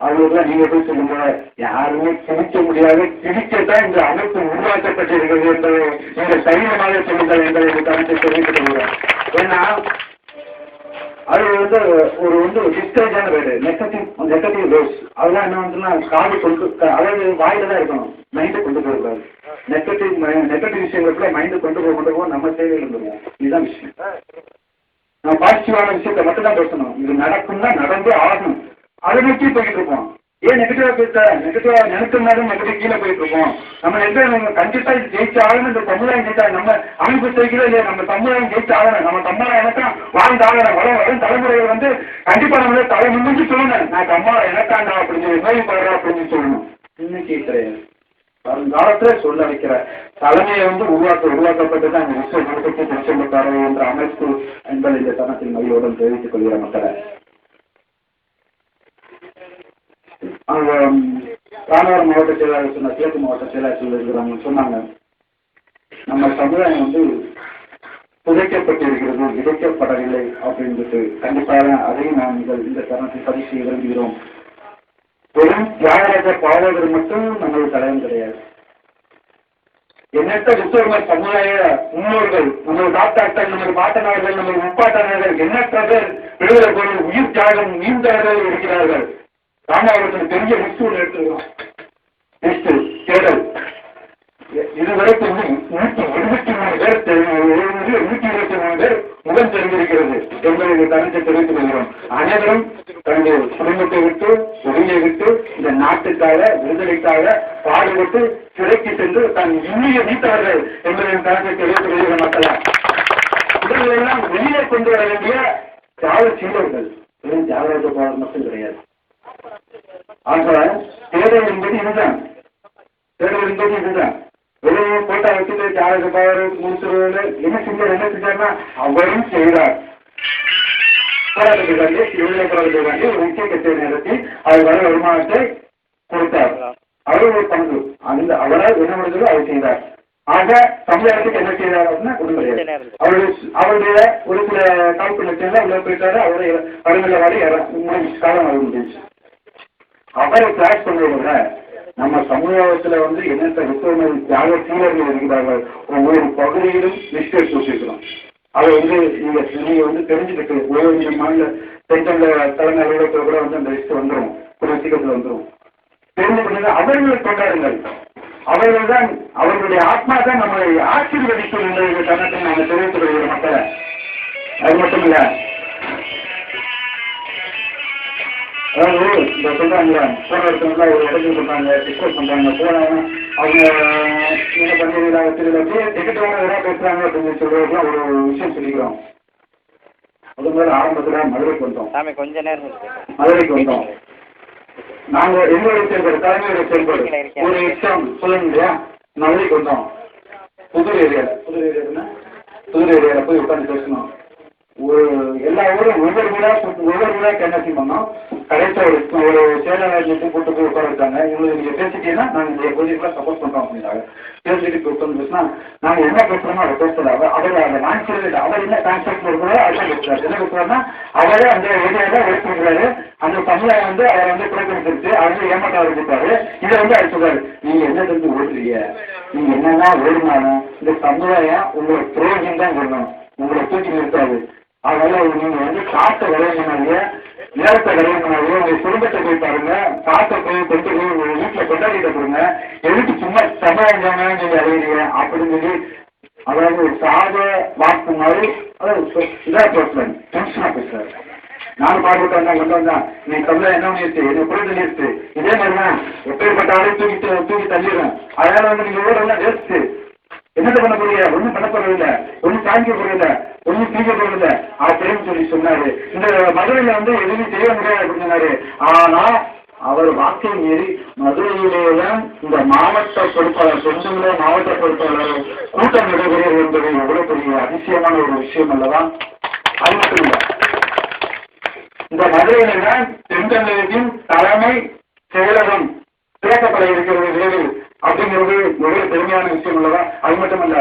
அவங்களுக்குலாம் நீங்க போய் சொல்லுங்க, யாருமே திணிக்க முடியாது, திணிக்கத்தான் இந்த அமைப்பு உருவாக்கப்பட்டிருக்கிறது என்பதை நீங்க தைரியமாக சொல்லுங்கள் என்பதை இந்த கருத்தை தெரிவித்துக் கொள்கிறேன். ஏன்னா அது ஒரு டிஸ்கரேஜான வேர்டு, நெகட்டிவ் வேர்ட்ஸ். அதெல்லாம் என்ன வந்துன்னா காது கொண்டு, அதாவது வாயில தான் இருக்கணும், மைண்டை கொண்டு போகக்கூடாது. நெகட்டிவ் விஷயங்களுக்குள்ள மைண்டை கொண்டு போக நம்ம தேவையில் இருந்துருவோம். இதுதான் விஷயம். நம்ம பாசிட்டிவான விஷயத்தை மட்டும் தான் பேசணும். இது நடக்கும்னா நடந்தே ஆகணும். அதை நோக்கி போயிட்டு இருப்போம். ஏன் நெகட்டிவா பேச, நெகட்டிவா நினைச்சோம்னாலும் நெகட்டிவ் கீழே போயிட்டு இருக்கோம். நம்ம நம்ம கண்டிப்பா இது ஜெயிச்சு ஆகணும். இந்த சமுதாயம் ஜெயிச்சா நம்ம அமைப்பு செய்கிறோம் இல்லையா, நம்ம சமுதாயம் ஜெயிச்சு ஆகணும். நம்ம சமுதாயம் எனக்கும் வாழ்ந்து ஆகணும். வரும் தலைமுறைகள் கண்டிப்பா நம்மளே தலை முன்னிச்சு சொல்லணும், நான் சம்மாளம் எனக்காண்டா அப்படின்னு நோய் படுறா அப்படின்னு சொல்லணும். இன்னைக்கு கிடையாது, வருங்காலத்துல சொல்ல வைக்கிற தலைமையை உருவாக்கப்பட்டுதான் இந்த விஸ்வ நடத்தி திருச்செம்பட்டாரோ என்ற அமைப்பு என்பதை இந்த தனத்தின் மையோடு தெரிவித்துக் கொள்கிற மக்களை. அவங்க ராமநாதபுரம் மாவட்ட செயலாளர் சொன்ன, கிழக்கு மாவட்ட செயலாளர் இருக்கிறவங்க சொன்னாங்க, நம்ம சமுதாயம் புதைக்கப்பட்டிருக்கிறது, விதைக்கப்படவில்லை அப்படின்றது. கண்டிப்பாக அதையும் நாங்கள் இந்த தருணத்தில் பதிவு செய்ய விரும்புகிறோம். வெறும் தியாகராஜ பாவகர் மட்டும் நம்மளுக்கு தலைவன் கிடையாது. எண்ணற்ற விஸ்வகர்ம சமுதாய முன்னோர்கள், நம்ம தாத்தாக்கள், நம்ம பாட்டனார்கள், நம்ம முப்பாட்டனார்கள், எண்ணற்ற பேர் விடுதலை பொருள் உயிர் தியாகம் நீண்டவர்கள் இருக்கிறார்கள். ராமாவரத்தில் பெரிய லிஸ்ட் ஒன்று எடுத்துருக்கோம். லிஸ்ட் தேடல் இதுவரைக்கும் 123 பேர், 123 பேர் முகம் தெரிந்திருக்கிறது என்பதை கருத்தை தெரிவித்துக் கொள்கிறோம். அனைவரும் தன்னுடைய குடும்பத்தை விட்டு, வெளியை விட்டு, இந்த நாட்டுக்காக, விடுதலைக்காக பாடுபட்டு சிறைக்கு சென்று தன் இன்னைய நீத்தார்கள் என்பதை கருத்தை தெரிவித்துக் கொள்கிற மக்களை இவர்களெல்லாம் வெளியே கொண்டு வர வேண்டிய தியாக சீடர்கள். வெறும் தியாகராஜ பாடல் மட்டும் கிடையாது. ஆக தேடல் என்பது இதுதான். வெளியே போட்டா வச்சுட்டு தியாகராஜ பாடல் முடிச்சுருவது என்ன செஞ்சார்னா அவரும் செய்தார். போராட்டத்துக்காண்டி, விடுதலை போராட்டத்துக்காண்டி ஒரு முக்கிய கட்சியை நடத்தி அது வர வருமானத்தை கொடுத்தார். அவர் ஒரு பங்கு, அந்த அவரால் என்ன முடிஞ்சதோ அவர் செய்தார். ஆக சமுதாயத்துக்கு என்ன செய்தார் அப்படின்னா ஒன்றும் கிடையாது. அவருடைய ஒரு சில காப்பு லட்சங்கள் உள்ள போயிட்டாரு. அவருடைய படங்களை வாடி முடிஞ்சு காலம் அவர் முடிஞ்சு. அவரை கிளாஸ் பண்ணுவதை நம்ம சமுதாயத்துல எண்ணற்ற விஸ்வகர்ம தியாக சீலர்கள் இருக்கிறார்கள். ஒவ்வொரு பகுதியிலும் லிஸ்ட் எடுத்து வச்சிருக்கிறோம். அதை நீங்க தெரிஞ்சுக்கிட்டு ஒவ்வொரு மாநில சென்ட்ரல் தலைமை அலுவலகத்தில் கூட அந்த லிஸ்ட் வந்துடும், ஒரு சீக்கிரத்தில் வந்துடும். தெரிஞ்சுக்கிட்டு அவர்களை கொண்டாடுங்கள். அவர்கள் தான், அவர்களுடைய ஆத்மா தான் நம்மளை ஆசீர்வதிக்கும் என்ற கருத்தை நாங்கள் தெரிவித்துக் கொள்கிற மக்களை. அது மட்டும் இல்ல, அதாவது இந்த சொல்றாங்க, போன இடத்துல ஒரு இடத்துல சொல்றாங்க, டிஸ்கஸ் பண்றாங்க, போனாங்க அவங்க என்ன பண்ணுறீங்களா வச்சிருக்க டிக்கெட் வாங்க பேசுறாங்க அப்படின்னு சொல்றதுலாம் ஒரு விஷயம் சொல்லிக்கிறோம். அது மாதிரி ஆரம்பத்துல மதுரைக்கு வந்தோம். கொஞ்ச நேரம் மதுரைக்கு வந்தோம். நாங்க எங்களுடைய செயல்பாடு, தலைமையுடைய செயல்பாடு ஒரு எக்ஸாம் சொல்லுங்க இல்லையா, மதுரைக்கு வந்தோம். புதூர் ஏரியால போய் உட்காந்து பேசணும். எல்லா ஊரும் ஒவ்வொரு வீடா கேன்வாசிங் பண்ணோம். கடைசியா ஒரு செயலாளர் கூட்டு போய் உட்கார வச்சாங்க. இவங்களுக்கு நீங்க பேசிட்டீங்கன்னா நாங்க இந்த ப்ரொஜெக்ட்லாம் சப்போர்ட் பண்றோம் அப்படின்னாங்க. பேசிட்டு உட்காந்து பேசினா நாங்க என்ன பேசுறோமோ அதை பேசல. அவர் அதை நான் சொல்லல, அவர் என்ன கான்செப்ட் இருக்கிறதோ அதான் பேசுறாரு. என்ன பேசுறாருன்னா அவரே அந்த ஏரியாவை எடுத்துக்கிறாரு. அந்த சமுதாயம் அவரை புறக்கணிச்சிருச்சு, அவர் ஏமாற்ற ஆரம்பிப்பாரு. இதை அவர் சொல்றாரு, நீங்க என்ன தெரிஞ்சு ஓடுறீங்க, நீங்க என்னதான் ஓடினாலும் இந்த சமுதாயம் உங்களை புரோஜனம் தான் சொல்லணும், உங்களை தூக்கி நிறுத்தாது. அதனால நீங்க காற்றை விளையாடினாங்க, நேரத்தை விளையாடினாங்க, உங்க குடும்பத்தை போய் பாருங்க, காற்றை போய் கொண்டு போய் உங்க வீட்டுல கொண்டாடிட்டு போடுங்க, எதுக்கு சும்மா சமுதாயம் நீங்க அடையிறீங்க அப்படின்னு சொல்லி, அதாவது ஒரு சாத வாக்கு மாதிரி இதா பேசுறேன், டென்ஷனா பேசுறாரு. நானும் பாடுபட்டு வந்தா கொண்டு வந்தா நீ சமுதாயம் என்ன பண்ணிருச்சு, என்ன புரிஞ்சு நிறுத்து, இதே மாதிரிதான் எப்பேற்பட்ட ஆளு தூக்கி தள்ளிடுறேன். அதனால நீங்க ஓடலாம் வேஸ்ட், என்னத்தை பண்ண போறீங்க, ஒன்றும் பண்ண போறதில்லை, ஒன்றும் காய்க்க போறதில்லை, ஒன்றும் தீக்க போறதில்லை அப்படின்னு சொல்லி சொன்னாரு. இந்த மதுரையில எதுவுமே செய்ய முடியாது அப்படின்னு சொன்னாரு. ஆனா அவர் வாக்கை மீறி மதுரையிலேதான் இந்த மாவட்ட பொறுப்பாளர், சொந்தங்களே மாவட்ட பொறுப்பாளர் கூட்டம் நடைபெறுகிறது என்பது எவ்வளவு பெரிய அதிசயமான ஒரு விஷயம் அல்லவா? அது மட்டும் இல்லை, இந்த மதுரையில தான் தென்தமிழகத்தின் தலைமை செயலகம் திறக்கப்பட இருக்கிறது விரைவில் அப்படிங்கிறது எவ்வளவு பெருமையான விஷயம் அல்லவா? அது மட்டுமல்ல,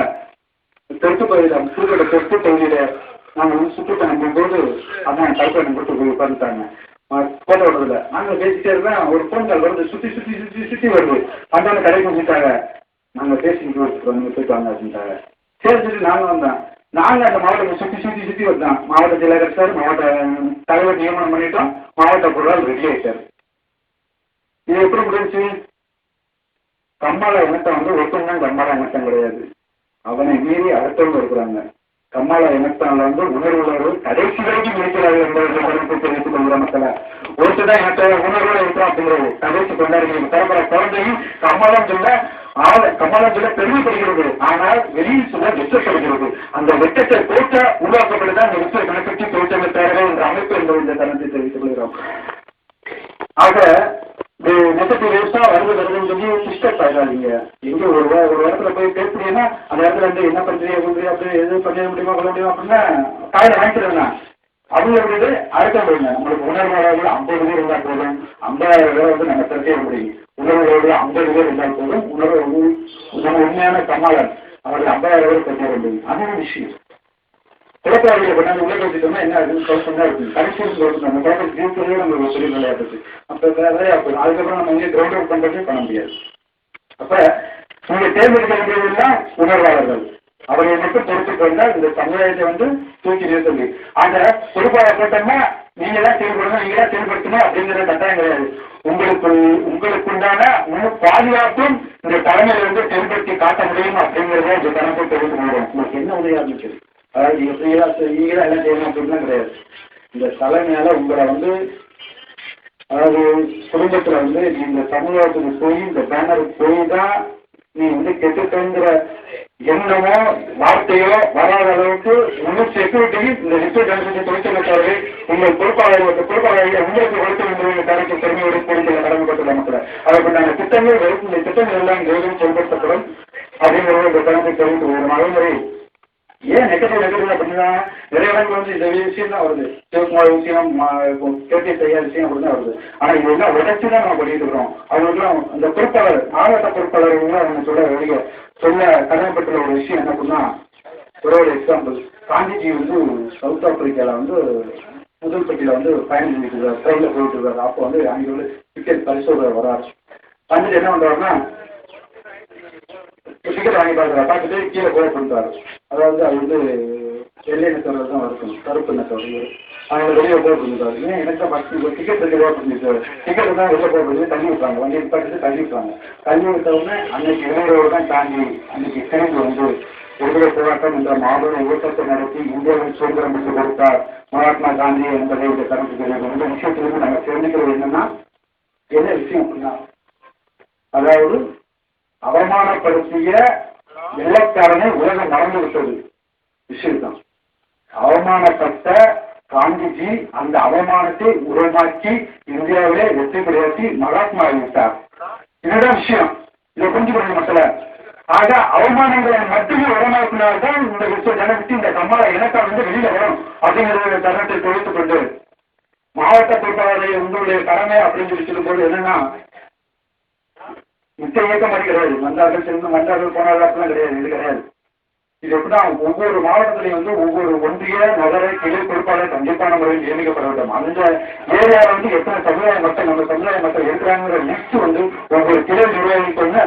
தெற்கு பகுதியில் சூரிய தெற்கு பகுதியில நாங்கள் சுற்றுப்பயணம் போகும்போது அதான் கல்பனை கொடுத்து போய் உட்காந்துட்டாங்க. போட்டோ விடுறதில்ல. நாங்கள் பேசிட்டே இருக்கோம், ஒரு ஃபோன் கால் வருது, சுற்றி சுற்றி சுற்றி சுற்றி வருது. அந்த கடைக்கு வந்துட்டாங்க, நாங்கள் பேசிக்கிட்டு வச்சுருக்கோம், நீங்கள் போயிட்டு வாங்க அப்படின்ட்டாங்க. சரி சரி நாங்கள் வந்தோம். நாங்கள் அந்த மாவட்டத்தை சுற்றி சுற்றி சுற்றி வந்தோம். மாவட்ட செயலாளர் சார், மாவட்ட தலைவர் நியமனம் பண்ணிட்டோம், மாவட்ட பொருளாளர் ரெடி ஆகிட்டார். இது எப்படி முடிஞ்சு? கம்மாள இனத்தை வந்து ஒருத்தவங்க கம்மாள இனத்தம் கிடையாது, அவனை மீறி அடுத்தவங்க இருக்கிறாங்க. கம்மாள இனத்தால் வந்து உணர்வுள்ளவர்கள் கடைசி வரைக்கும் இருக்கிறார்கள் என்பதை தெரிவித்துக் கொள்கிற மக்களை ஒருத்தர் தான் எனக்கு உணர்வோட இருக்கிறோம் அப்படிங்கிறது கடைசி கொண்டாடுகிறது. பிறப்புற குழந்தையும் கம்மாளம் சொல்ல பெருமைப்படுகிறது, ஆனால் வெளியில் சொல்ல வெற்றப்படுகிறது. அந்த வெற்றத்தை போட்ட உருவாக்கப்பட்டுதான் அந்த வெற்ற கணக்கெட்டி தோற்றமை தேவை என்ற அமைப்பு என்பது இந்த தருணத்தை தெரிவித்துக் கொள்கிறோம். ஆக நெகட்டிவ் வேஸ்டா வருதுன்னு சொல்லி சிஸ்டர் ஆகாதீங்க. எங்க ஒரு இடத்துல போய் பேசுறீங்கன்னா அந்த இடத்துல வந்து என்ன பண்றீங்க அப்படி எது பண்ண முடியுமா கொள்ள முடியுமா அப்படின்னா காயில வாங்கிக்கிறேன்னா அவங்களோட அடுத்த போடுங்க. நம்மளுக்கு உணர்வாளர்கள் 50 பேர் இருந்தால் போதும், 50,000 பேரை வந்து நம்ம திரட்டிட முடியும். உணர்வுகளோடு 50 பேர் இருந்தால் போதும், உணர்வு நம்ம உண்மையான கமாளர் அவர்கள் 50,000 பேர் திரட்டிட முடியும். அது ஒரு விஷயம். குழப்பாளிகளை கொண்டாந்து உள்ள வச்சுட்டோம்னா என்ன ஆகுதுன்னு சொல்ல இருக்குது. கடைசியில் சொல்றது நம்ம குழப்பம் ஜீவிக்கிறதே நம்ம ஒரு பெரிய விளையாடுறது. அப்போ விளையாடுறது அதுக்கப்புறம் நம்ம இங்கே கிரவுண்ட் அவுட் பண்ணுறதே பண்ண முடியாது. அப்ப நீங்க தேர்ந்தெடுக்க வேண்டியதெல்லாம் உணர்வாளர்கள், அவரை மட்டும் பொறுத்துக் கொண்டால் இந்த சமுதாயத்தை வந்து தூக்கி நிறுத்த. அந்த பொறுப்பாளர் போட்டோம்னா நீங்க தான் செயல்படணும், நீங்க தான் செயல்படுத்தணும் அப்படிங்கிற கட்டாயம் கிடையாது. உங்களுக்குண்டான பாதுகாப்பும் இந்த தலைமையில வந்து செயல்படுத்தி காட்ட முடியும் அப்படிங்கிறத இந்த கணக்கை தெரிந்து கொள்வோம். உங்களுக்கு என்ன உதவியா இருந்துச்சு? அதாவது எப்படியா நீங்களா எல்லாம் செய்யணும் அப்படின்லாம் கிடையாது. இந்த தலைமையால உங்களை வந்து அதாவது குடும்பத்துல வந்து இந்த சமூகத்துக்கு போய் இந்த பேனருக்கு போய் தான் நீ வந்து கெட்டுங்கிற எண்ணமோ வார்த்தையோ வராத அளவுக்கு முழு செக்யூரிட்டியும் இந்த ரிப்போர்ட் அனுப்பிச்சு தொழிற்சங்கத்தார்கள் உங்கள் பொறுப்பாளர்கள் உங்களுக்கு கொடுக்க வேண்டும் தரப்பு பெருமையோடு கொடுக்கிற கடமைப்பட்டுள்ள மக்களை அதற்கு நாங்கள் திட்டங்கள் இந்த திட்டங்கள் எல்லாம் விரைவில் செயல்படுத்தப்படும் அப்படிங்கிறத இந்த கணக்கை தெரிவித்து வருகிறோம். அதே மாதிரி ஏன் நெகட்டிவ் அப்படின்னா நிறைய இடங்கள் வந்து இந்த விஷயம் தான் வருது. சிவகுமார் விஷயம், கேட்டி செய்யாத விஷயம் அப்படின்னு வருது. ஆனால் இதெல்லாம் உடச்சி தான் நம்ம பண்ணிட்டு இருக்கிறோம். அவங்களுக்குலாம் அந்த பொறுப்பாளர் மாவட்ட பொறுப்பாளர்கள் அவங்க சொல்ல கடமைப்பட்டுள்ள ஒரு விஷயம் என்ன அப்படின்னா, ஒரு எக்ஸாம்பிள், காந்திஜி வந்து சவுத் ஆப்பிரிக்காவில் வந்து முதல் பட்டியல வந்து பயணம் செஞ்சுட்டு இருக்காரு, ட்ரெயினில் போயிட்டு இருக்காரு. அப்போ வந்து அங்கே உள்ள டிக்கெட் பரிசோதனை வராரு. காந்திஜி என்ன பண்ணுறாருன்னா டிக்கெட் வாங்கி பார்த்துட்டு கீழே போய் பண்ணுறாரு. அதாவது அது வந்து வெள்ளை இனத்தவர்கள் தான் இருக்கணும், கருப்பு இனத்தவர்கள் அவங்க வெளியே போட்டுருந்தாரு. ஏன் எனக்கு ஃபஸ்ட் டிக்கெட் வெளியே போட்டுருந்துச்சு, டிக்கெட் தான் வெளியே போட்டு தள்ளி விட்டாங்க, வண்டியை பார்த்துட்டு தள்ளி விட்டாங்க. தள்ளி விட்டவுடனே அன்னைக்கு இளைஞரோடு தான் தாண்டி அன்னைக்கு திரும்பி வந்து விடுதலை போராட்டம் என்ற மாபெரும் இயக்கத்தை நடத்தி இந்தியாவில் சுதந்திரம் பெற்று கொடுத்தார் மகாத்மா காந்தி என்பதை இந்த கருத்து தெரியும். இந்த விஷயத்திலிருந்து நாங்கள் தெரிஞ்சுக்கிறது என்னன்னா, என்ன விஷயம் அப்படின்னா, அதாவது அவமானப்படுத்திய வெள்ளக்காரனை உலகம் மறந்து விட்டது விஷயம்தான். அவமானப்பட்ட காந்திஜி அந்த அவமானத்தை உருவாக்கி இந்தியாவிலே வெற்றி பெறாட்டி மகாத்மா ஆகிவிட்டார். இதுதான் விஷயம். இதை புரிஞ்சுக்கணும் மக்களை. ஆக அவமானங்களை மட்டுமே உரமாக்கினால்தான் இந்த விஷய ஜனத்துக்கு இந்த கம்மாள இனத்தை வந்து வெளியில வரும் அப்படிங்கிற தருணத்தை தொழித்துக் கொண்டு மாவட்ட பொறுப்பாளரை உங்களுடைய கடமை அப்படின்னு சொல்லி சொல்லும் போது என்னன்னா, மிச்ச இயக்கம் மாதிரி கிடையாது. வந்தார்கள் சென்று வந்தார்கள் போனார்கள் அப்படிலாம் கிடையாது. இது கிடையாது. இது எப்படின்னா ஒவ்வொரு மாவட்டத்திலையும் வந்து ஒவ்வொரு ஒன்றிய நகர கிளை பொறுப்பாளர் கண்டிப்பான முறையில் நியமிக்கப்பட வேண்டும். அந்த ஏரியாவில் வந்து எத்தனை சமுதாய மக்கள் நம்ம சமுதாய மக்கள் இருக்கிறாங்கிற லிஸ்ட் வந்து ஒவ்வொரு கிளை நிர்வாகிக்கு வந்து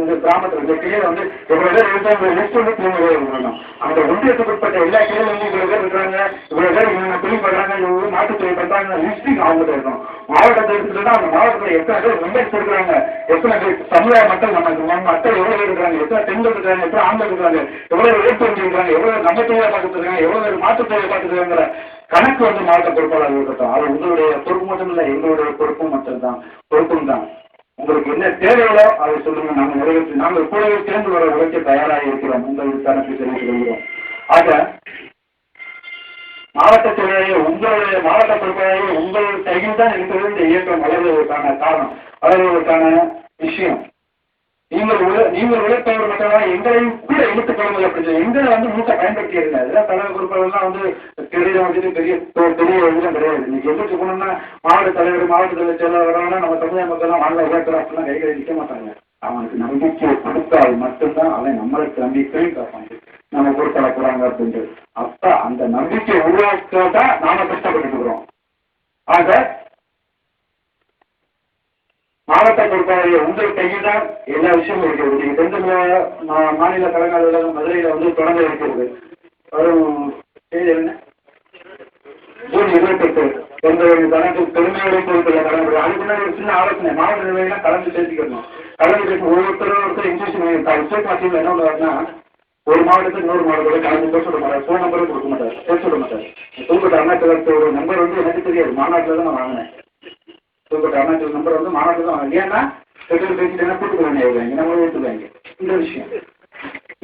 இந்த கிராமத்தில் இந்த கிளையில் வந்து எவ்வளவு பேர் இருக்கிற லிஸ்ட் வந்து கிளை நிர்வாகம் பண்ணணும். அந்த ஒன்றியத்துக்குட்பட்ட எல்லா கிளையில வந்து இவ்வளவு பேர் இருக்கிறாங்க, இவ்வளவு பேர் இவங்க தொழில் பண்றாங்க, இவ்வளவு மாற்றுத்தொழில் பண்றாங்க லிஸ்டிங் அவங்ககிட்ட இருக்கணும். மாவட்டத்தை எடுத்துட்டா அந்த மாவட்டத்தில் எத்தனை பேர் மெம்பர்ஸ் இருக்கிறாங்க, எத்தனை பேர் சமுதாய மக்கள் நம்ம மக்கள் எவ்வளவு பேர் இருக்கிறாங்க, எத்தனை பெண்கள் இருக்கிறாங்க, எத்தனை ஆண்கள் இருக்கிறாங்க, எவ்வளவு ஏற்படுத்திருக்காங்க, எவ்வளவு நம்ம தொழிலை பார்த்துருக்காங்க, எவ்வளவு மாற்றுத் தொழிலை பார்த்துருக்காங்கிற கணக்கு வந்து மாவட்ட பொறுப்பாளர் இருக்கட்டும். அது உங்களுடைய பொறுப்பு மட்டும் இல்லை, எங்களுடைய பொறுப்பும் மட்டும்தான் பொறுப்பும் தான். உங்களுக்கு என்ன தேவைகளோ அதை சொல்லுங்க, நாங்கள் நிறைவேற்றி நாங்கள் கூடவே சேர்ந்து வர உழைக்க தயாராக இருக்கிறோம். உங்கள் கணக்கு தெரிவித்துக் கொள்கிறோம். ஆக மாவட்ட செயலாளர் உங்களுடைய மாவட்ட பொறுப்பாளர் உங்கள் கையில் தான் இருக்கிறது. இந்த இயக்கம் வளர்வதற்கான காரணம், வளர்வதற்கான விஷயம் நீங்கள் உழைப்பவர் மட்டும் எங்களையும் கூட இழுத்துக் கொள்ளுங்கள் அப்படின்னு எங்களை வந்து மூட்டை பயன்படுத்தி இருங்க. இதெல்லாம் தலைவர் பொறுப்பாளர்லாம் வந்து பெரிய வந்துட்டு பெரிய இதுலாம் கிடையாது. இன்னைக்கு எதிர்த்து போனோம்னா மாவட்ட தலைவர் செயலாளர் வராங்கன்னா நம்ம சமுதாய மக்கள்லாம் வாங்க உழைக்கிறோம் அப்படிலாம் கைகளை நிற்க மாட்டாங்க. அவனுக்கு நம்பிக்கையை கொடுத்தால் மட்டும்தான் அவன் நம்மளுக்கு நம்பிக்கையும் காப்பாங்க நம்ம பொறுப்பாள போறாங்க அப்படின்ட்டு. அப்ப அந்த நம்பிக்கையை உருவாக்கதான் நாம கஷ்டப்பட்டு இருக்கிறோம். ஆக மாவட்ட பொறுப்பாளர் உங்கள் கையில் தான் எல்லா விஷயமும் இருக்கிறது. நீங்க தெரிஞ்ச மாநில தலைமை அலுவலகம் மதுரையில வந்து தொடங்க இருக்கிறது. வரும் தேதி என்ன? ஜூன் 28 எங்களுடைய தனக்கு பெருமையோட பொருட்களை கலந்து அதுக்கு முன்னாடி ஒரு சின்ன ஆலோசனை மாவட்ட நிலையெல்லாம் கலந்து பேசிக்கணும். கலந்து பேசி ஒவ்வொருத்தரும் இன்ஸ்டியூஷன் என்ன பண்ணுவாருன்னா, ஒரு மாவட்டத்துக்கு இன்னொரு மாவட்டத்தில் கலந்து பேச விட மாட்டார், ஃபோன் நம்பரும் கொடுக்க மாட்டார், பேச விட மாட்டார். தூக்கட்ட அருணாச்சலத்தோட நம்பர் வந்து எனக்கு தெரியாது, மாநாட்டில் தான் நான் வாங்கினேன். தூக்கட்ட அருணாச்சல நம்பர் வந்து மாநாட்டில் தான் வாங்கினேன். ஏன்னா பெட்ரோல் பேசிட்டு கூட்டு வாங்க நம்ம எடுத்துக்காங்க. இந்த விஷயம்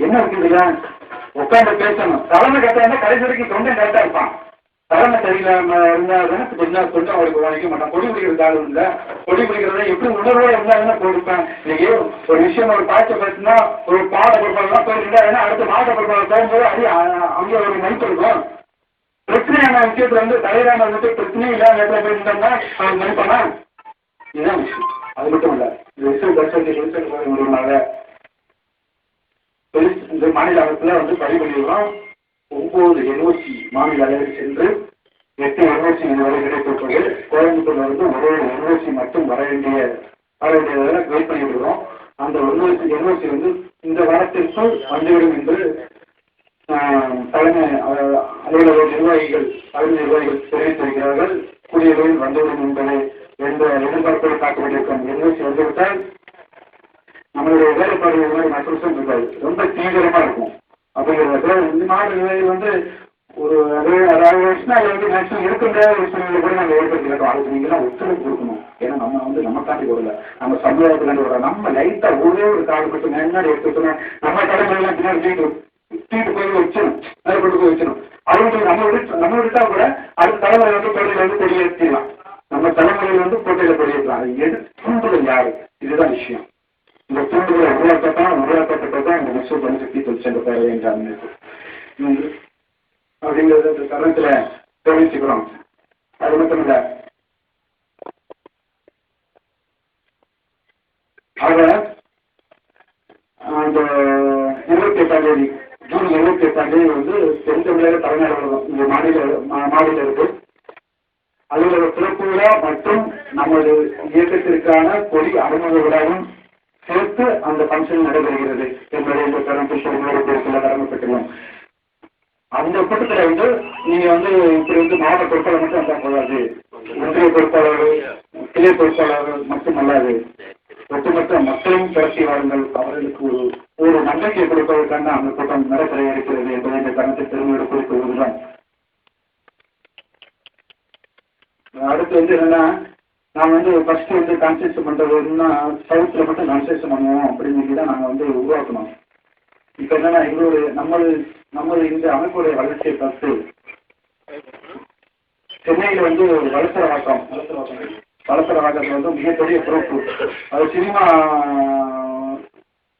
என்ன இருக்குதுங்க, உட்காந்து பேசணும். தலைமை கரெக்டாக கடைசி வரைக்கும் தொண்டை கரெக்டாக இருப்பான். தலைமை சரியில்லாம இருந்தாலும் கொஞ்சம் அவருக்கு வாங்கிக்க மாட்டான். கொடி பிடிக்கிறது ஆளு இல்லை. கொடி பிடிக்கிறத எப்படி உணர்வோட இருந்தாலும் கொடுப்பேன். இன்னைக்கு ஒரு விஷயம் ஒரு பாய்ச்ச பேசுனா ஒரு மாவட்ட பொறுப்பாளர்லாம் போயிருந்தா, ஏன்னா அடுத்த மாவட்ட பொறுப்பாளர் போகும்போது அது அங்கே ஒரு மதிப்பு இருக்கும். பிரச்சனையான விஷயத்துல வந்து தலைவரான வந்துட்டு பிரச்சனையும் இல்லாத நேரத்தில் போயிருந்தோம்னா அவன் மதிப்பானா? இதுதான் விஷயம். அது மட்டும் இல்லை, இந்த விஷயம் பரிசோதனை மூலமாக இந்த மாநில அமைப்புல வந்து பணிபுரிகிறோம். 9 NOC மாநில அளவில் சென்று 8 NOC இதுவரை கிடைத்திருப்பது. கோயம்புத்தூர்ல வந்து ஒரு NOC மட்டும் வர வேண்டியதில் வெயிட் பண்ணிட்டு இருக்கோம். அந்த NOC வந்து இந்த வாரத்திற்குள் வந்துவிடும் என்று தலைமை அலுவலக நிர்வாகிகள் தெரிவித்திருக்கிறார்கள். கூடிய விரைவில் வந்துவிடும் என்பதை என்ற எதிர்பார்ப்பை காக்க வேண்டியிருக்கும். NOC வந்துவிட்டால் நம்மளுடைய வேலைப்பாடு மற்ற இருக்காது, ரொம்ப தீவிரமா இருக்கும். அப்படிங்கிறத இந்த மாதிரி வந்து ஒரு 60 வருஷம் அதில் வந்து மேக்ஸிமம் இருக்கின்ற விஷயங்களை கூட நாங்கள் ஏற்படுத்திக்கிறோம். அதுக்கு நீங்களாம் ஒத்துழைப்பு கொடுக்கணும். ஏன்னா நம்ம வந்து நமக்காண்டி வரல, நம்ம சமுதாயத்துக்காண்டி வரல. நம்ம லைட்டா ஒரே ஒரு காடு மட்டும் முன்னாடி எடுத்துக்கணும். நம்ம தலைமையெல்லாம் பின்னாடி தூக்கிட்டு போய் வச்சிடும், மேலே கொண்டு போய் வச்சிடும். அவங்க நம்ம விட்டா கூட அடுத்த தலைமுறை வந்து போட்டியில வந்து கொடியேற்றிடலாம். நம்ம தலைமுறையில் வந்து போட்டியில கொடியேற்றலாம். அது தூண்டுதல் யாரு? இதுதான் விஷயம். இந்த தூண்டுதலை உருவாக்கப்பட்டதான் இந்த விஸ்வ ஜனசக்தி தொழிற்சங்க பேரவை என்ற அமைப்பு அப்படிங்கிறத இந்த தருணத்துல தெரிவிச்சுக்கிறோம். அது மட்டும் இல்ல, ஆக அந்த 28ஆம் தேதி ஜூன் 28ஆம் தேதி வந்து தென்தமிழக தலைமை அலுவலகம் இந்த மாநில இருக்கு. அலுவலக சிறப்பு விழா மற்றும் நமது இயக்கத்திற்கான கொடி அறிமுக விழாவும் சேர்த்து அந்த பங்கன் நடைபெறுகிறது என்பதை இந்த தருணத்தில் கடமைப்பட்டுள்ளோம். அந்த கூட்டத்தில் வந்து நீங்க வந்து இப்படி வந்து மாவட்ட பொறுப்பாளர் மட்டும் வந்தா போதாது, ஒன்றிய பொறுப்பாளர், கிளை பொறுப்பாளர் மட்டும் அல்லாது ஒட்டுமொத்த மக்களையும் திரட்டி வாருங்கள். அவர்களுக்கு ஒரு நம்பிக்கை கொடுப்பதற்கான அந்த கூட்டம் நடைபெற இருக்கிறது என்பதை இந்த தருணத்தில் பெருமையோடு குறிப்பிடுவதுதான். அடுத்து வந்து என்னன்னா, நாங்கள் வந்து ஃபர்ஸ்ட் வந்து கான்சன்ட்ரேட் பண்ணுறதுன்னா சவுத்தில் மட்டும் கான்சன்ட்ரேட் பண்ணுவோம் அப்படின்னு தான் நாங்கள் வந்து உருவாக்கணும். இப்போ என்னன்னா எங்களுடைய நம்மளது இந்த அமைப்புடைய வளர்ச்சியை பார்த்து சென்னையில் வந்து வளசரவாக்கத்தில் வந்து மிகப்பெரிய பொறுப்பு. அது சினிமா